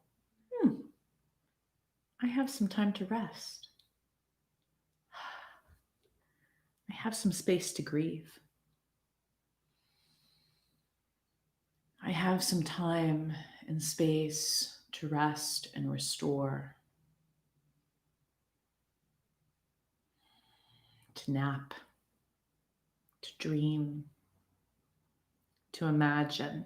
I have some time to rest. I have some space to grieve. I have some time and space to rest and restore, to nap, to dream, to imagine.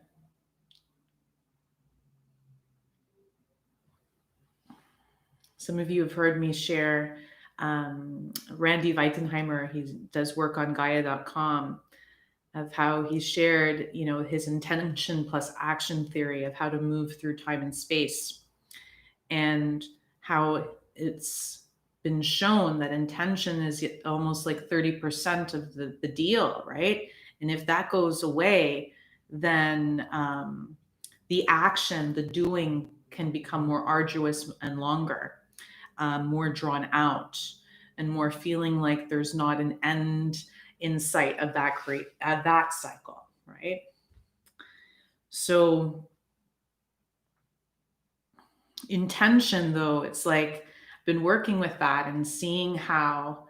Some of you have heard me share Randy Weitenheimer. He does work on Gaia.com of how he shared, his intention plus action theory of how to move through time and space, and how it's been shown that intention is almost like 30% of the deal, right? And if that goes away, then the action, the doing can become more arduous and longer, more drawn out, and more feeling like there's not an end in sight of that cycle, right? So intention, though, it's like I've been working with that and seeing how,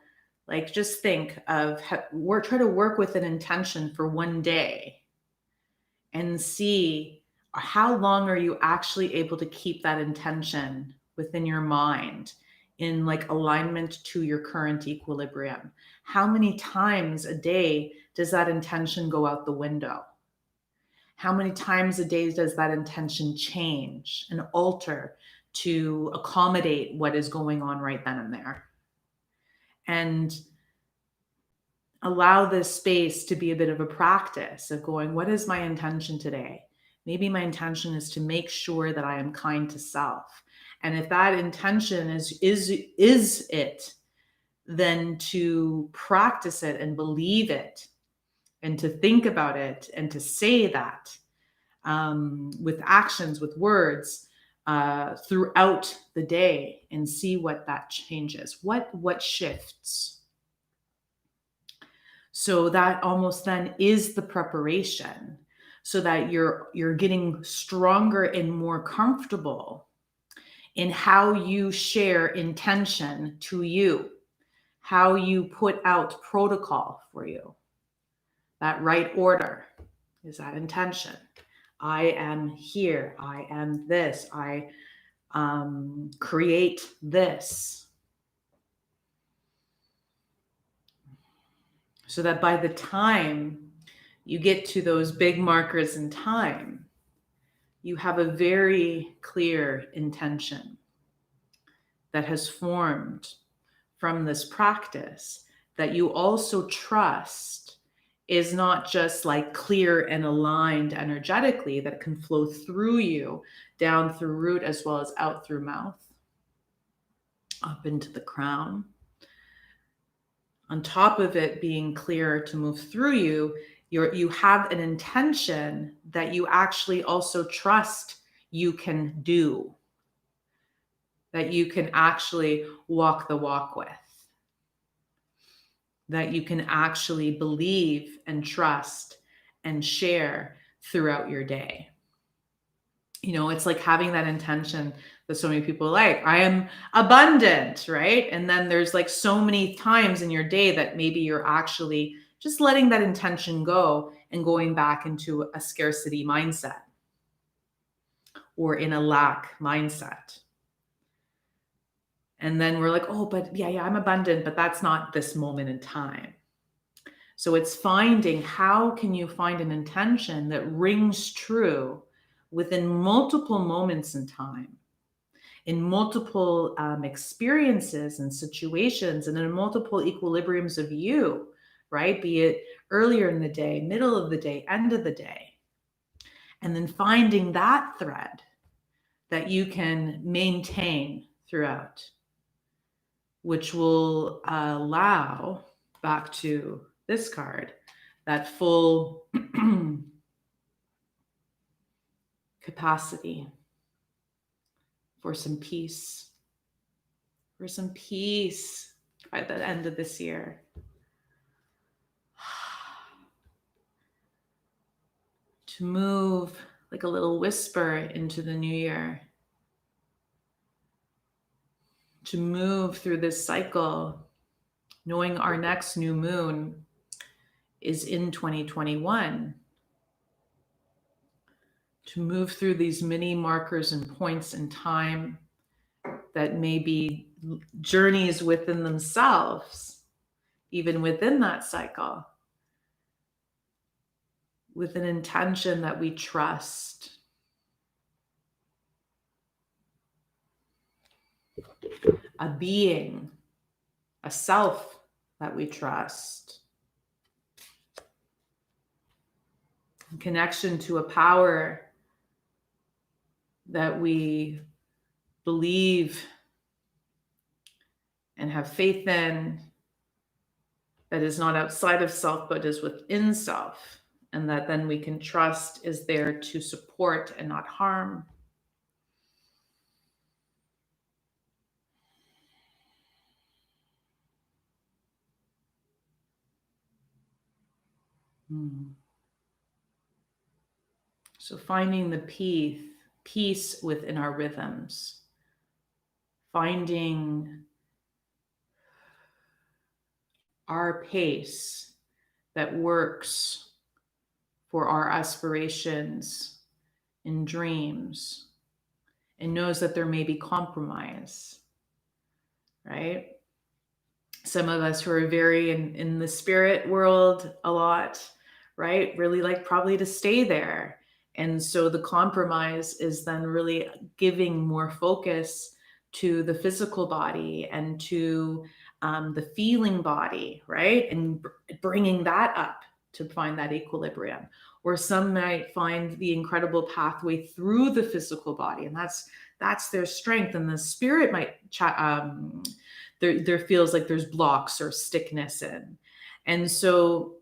like, just think of try to work with an intention for one day and see how long are you actually able to keep that intention within your mind in like alignment to your current equilibrium. How many times a day does that intention go out the window? How many times a day does that intention change and alter to accommodate what is going on right then and there? And allow this space to be a bit of a practice of going, what is my intention today? Maybe my intention is to make sure that I am kind to self. And if that intention is it, then to practice it and believe it and to think about it and to say that with actions, with words throughout the day, and see what that changes, what shifts. So that almost then is the preparation, so that you're getting stronger and more comfortable in how you share intention to you, how you put out protocol for you. That right order is that intention. I am here. I am this. I create this. So that by the time you get to those big markers in time, you have a very clear intention that has formed from this practice that you also trust is not just like clear and aligned energetically, that can flow through you, down through root as well as out through mouth, up into the crown. On top of it being clear to move through you, you have an intention that you actually also trust you can do, that you can actually walk the walk with, that you can actually believe and trust and share throughout your day. It's like having that intention that so many people like, I am abundant, right? And then there's like so many times in your day that maybe you're actually just letting that intention go and going back into a scarcity mindset or in a lack mindset. And then we're like, oh, but yeah, I'm abundant, but that's not this moment in time. So it's finding, how can you find an intention that rings true within multiple moments in time? in multiple experiences and situations and in multiple equilibriums of you, right? Be it earlier in the day, middle of the day, end of the day. And then finding that thread that you can maintain throughout, which will allow, back to this card, that full capacity for some peace, by the end of this year. To move like a little whisper into the new year. To move through this cycle, knowing our next new moon is in 2021. To move through these mini markers and points in time that may be journeys within themselves, even within that cycle, with an intention that we trust. A being, a self that we trust. Connection to a power that we believe and have faith in, that is not outside of self, but is within self, and that then we can trust is there to support and not harm. So finding the peace within our rhythms, finding our pace that works for our aspirations and dreams, and knows that there may be compromise, right? Some of us who are very in the spirit world a lot, right? Really like probably to stay there. And so the compromise is then really giving more focus to the physical body and to the feeling body, right? And bringing that up to find that equilibrium. Or some might find the incredible pathway through the physical body, and that's their strength. And the spirit might there feels like there's blocks or stickness in. And so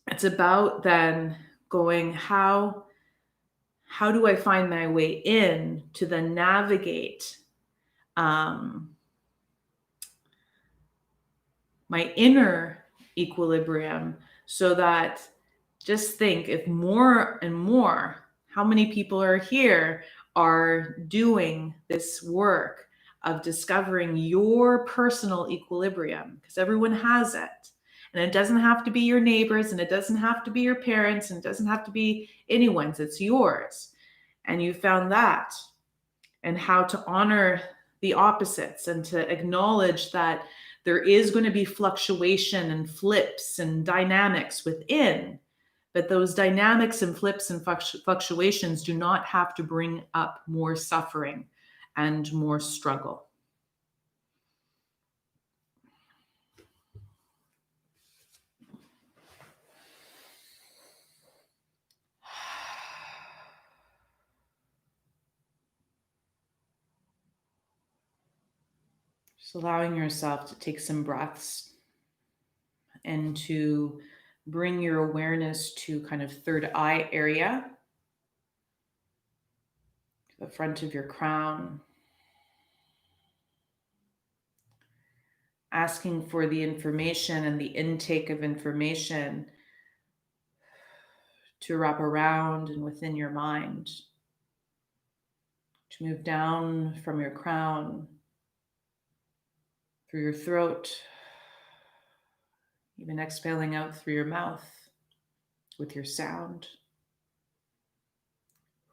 it's about then going, how do I find my way in to then navigate my inner equilibrium, so that, just think, if more and more, how many people are here are doing this work of discovering your personal equilibrium, because everyone has it. And it doesn't have to be your neighbors, and it doesn't have to be your parents, and it doesn't have to be anyone's, it's yours. And you found that, and how to honor the opposites and to acknowledge that there is going to be fluctuation and flips and dynamics within, but those dynamics and flips and fluctuations do not have to bring up more suffering and more struggle. Just allowing yourself to take some breaths and to bring your awareness to kind of third eye area, the front of your crown, asking for the information and the intake of information to wrap around and within your mind, to move down from your crown, through your throat, even exhaling out through your mouth with your sound.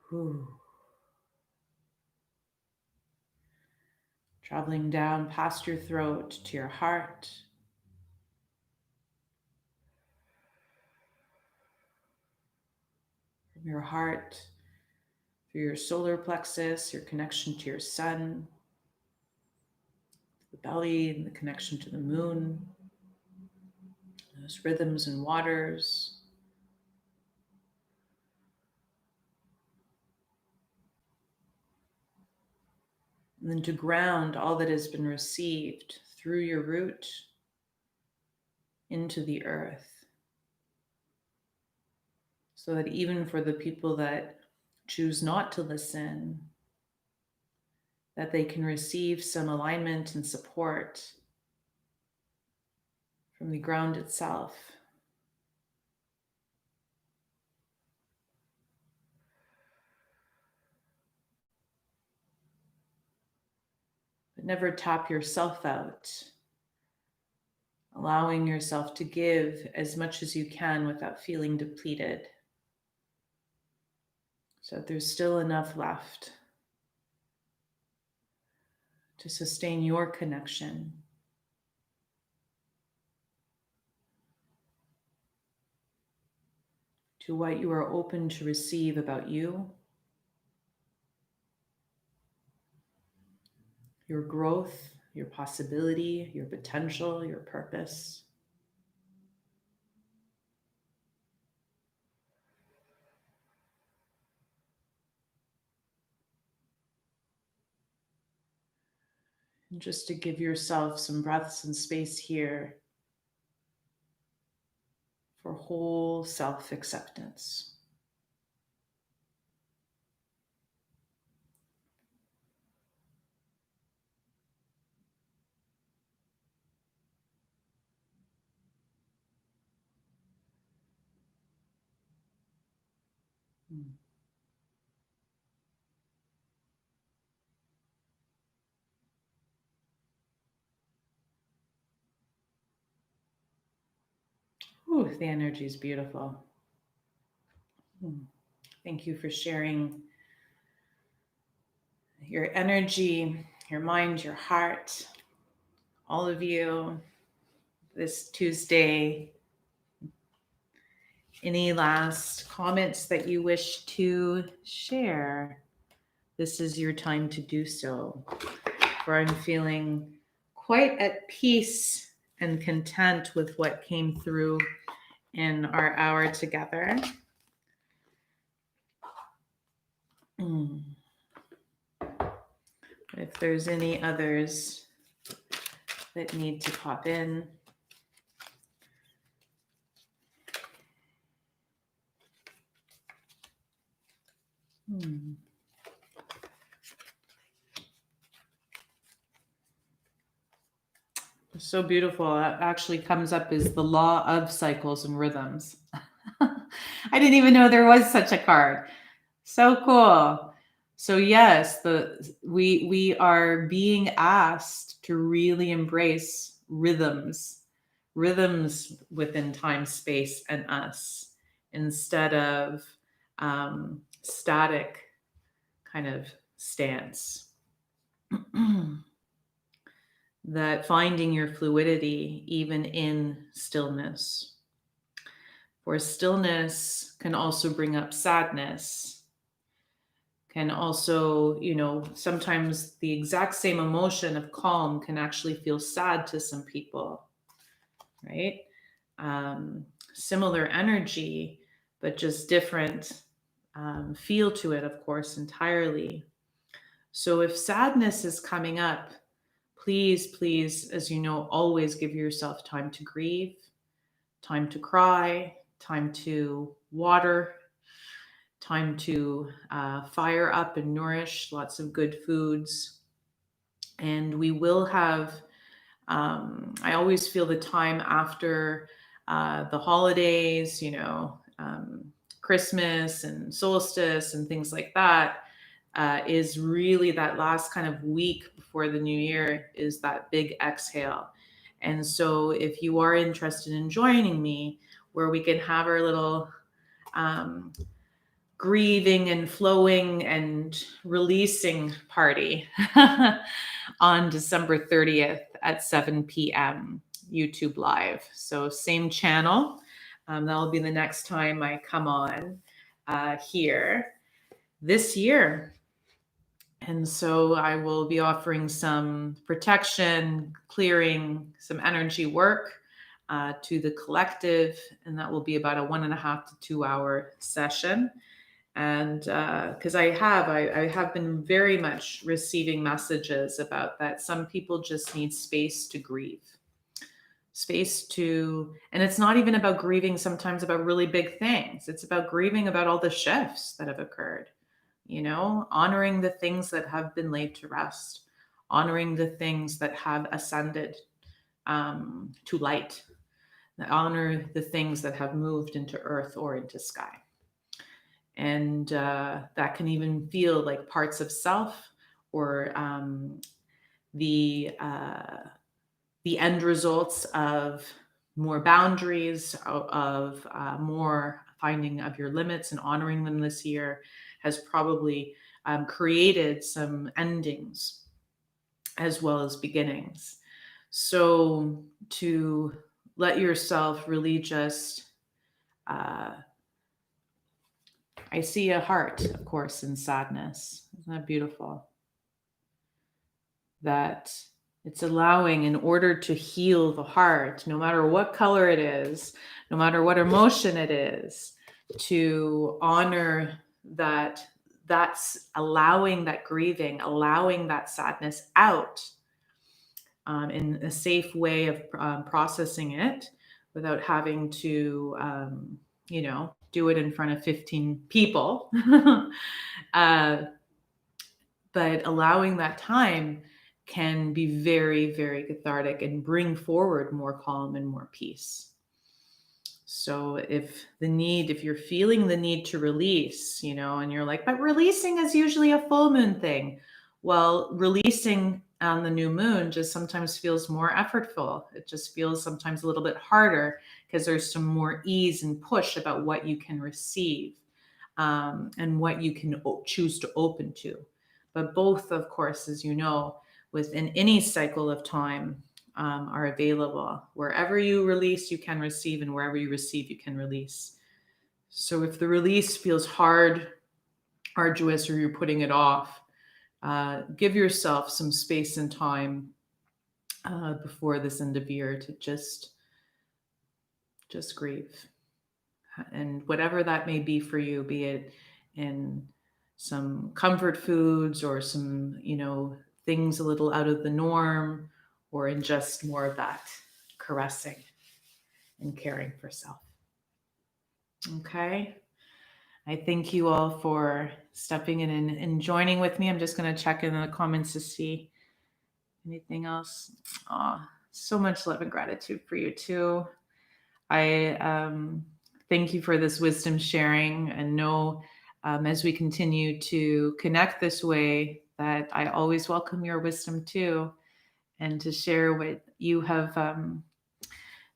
Whew. Traveling down past your throat to your heart. From your heart, through your solar plexus, your connection to your sun, the belly and the connection to the moon, those rhythms and waters. And then to ground all that has been received through your root into the earth. So that even for the people that choose not to listen, that they can receive some alignment and support from the ground itself. But never tap yourself out, allowing yourself to give as much as you can without feeling depleted. So there's still enough left to sustain your connection. To what you are open to receive about you, your growth, your possibility, your potential, your purpose. And just to give yourself some breaths and space here for whole self-acceptance. Ooh, the energy is beautiful. Thank you for sharing your energy, your mind, your heart, all of you, this Tuesday. Any last comments that you wish to share? This is your time to do so. For I'm feeling quite at peace and content with what came through in our hour together. If there's any others that need to pop in. So beautiful. It actually comes up as the law of cycles and rhythms. I didn't even know there was such a card. So cool. So yes, we are being asked to really embrace rhythms within time, space, and us, instead of static kind of stance. That finding your fluidity even in stillness. For stillness can also bring up sadness, can also, sometimes the exact same emotion of calm can actually feel sad to some people, right? Similar energy, but just different feel to it, of course, entirely. So if sadness is coming up, please, as you know, always give yourself time to grieve, time to cry, time to water, time to fire up and nourish, lots of good foods. And we will have, I always feel the time after the holidays, Christmas and solstice and things like that, is really that last kind of week before the new year is that big exhale. And so if you are interested in joining me, where we can have our little grieving and flowing and releasing party on December 30th at 7 p.m. YouTube Live. So same channel. That'll be the next time I come on here this year. And so I will be offering some protection, clearing, some energy work to the collective. And that will be about a 1.5 to 2 hour session. And because I have been very much receiving messages about that. Some people just need space to grieve, space to, and it's not even about grieving sometimes about really big things. It's about grieving about all the shifts that have occurred, honoring the things that have been laid to rest, honoring the things that have ascended to light, honor the things that have moved into earth or into sky. And that can even feel like parts of self, or the end results of more boundaries, of more finding of your limits and honoring them this year has probably created some endings as well as beginnings. So to let yourself really just, I see a heart, of course, in sadness. Isn't that beautiful? That it's allowing, in order to heal the heart, no matter what color it is, no matter what emotion it is, to honor that. That's allowing that grieving, allowing that sadness out in a safe way of processing it without having to, do it in front of 15 people. But allowing that time can be very, very cathartic and bring forward more calm and more peace. So if you're feeling the need to release, and you're like, but releasing is usually a full moon thing. Well, releasing on the new moon just sometimes feels more effortful. It just feels sometimes a little bit harder because there's some more ease and push about what you can receive, and what you can choose to open to. But both, of course, as you know, within any cycle of time, are available. Wherever you release, you can receive, and wherever you receive, you can release. So if the release feels hard, arduous, or you're putting it off, give yourself some space and time before this end of year to just grieve. And whatever that may be for you, be it in some comfort foods or some, things a little out of the norm, or in just more of that caressing and caring for self. Okay. I thank you all for stepping in and joining with me. I'm just going to check in the comments to see anything else. Oh, so much love and gratitude for you too. I thank you for this wisdom sharing, and know as we continue to connect this way that I always welcome your wisdom too, and to share what you have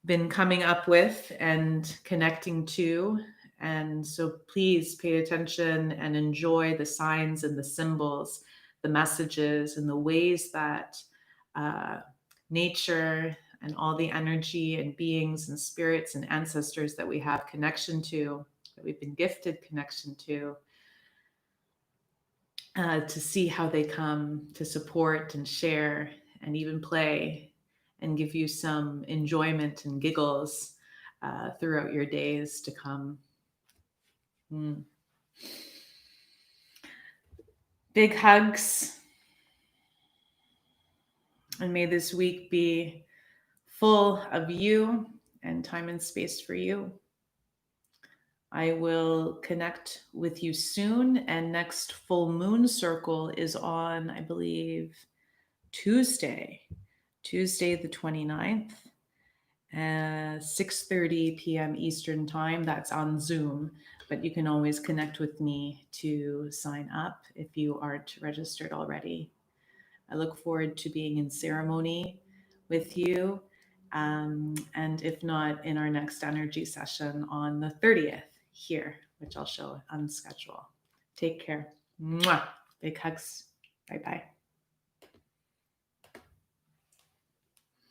been coming up with and connecting to. And so please pay attention and enjoy the signs and the symbols, the messages, and the ways that nature and all the energy and beings and spirits and ancestors that we have connection to, that we've been gifted connection to see how they come to support and share and even play and give you some enjoyment and giggles throughout your days to come. Big hugs. And may this week be full of you and time and space for you. I will connect with you soon. And next full moon circle is on, I believe, Tuesday the 29th, 6:30 p.m. Eastern time. That's on Zoom, but you can always connect with me to sign up if you aren't registered already. I look forward to being in ceremony with you. And if not, in our next energy session on the 30th here, which I'll show on schedule. Take care. Mwah. Big hugs. Bye-bye.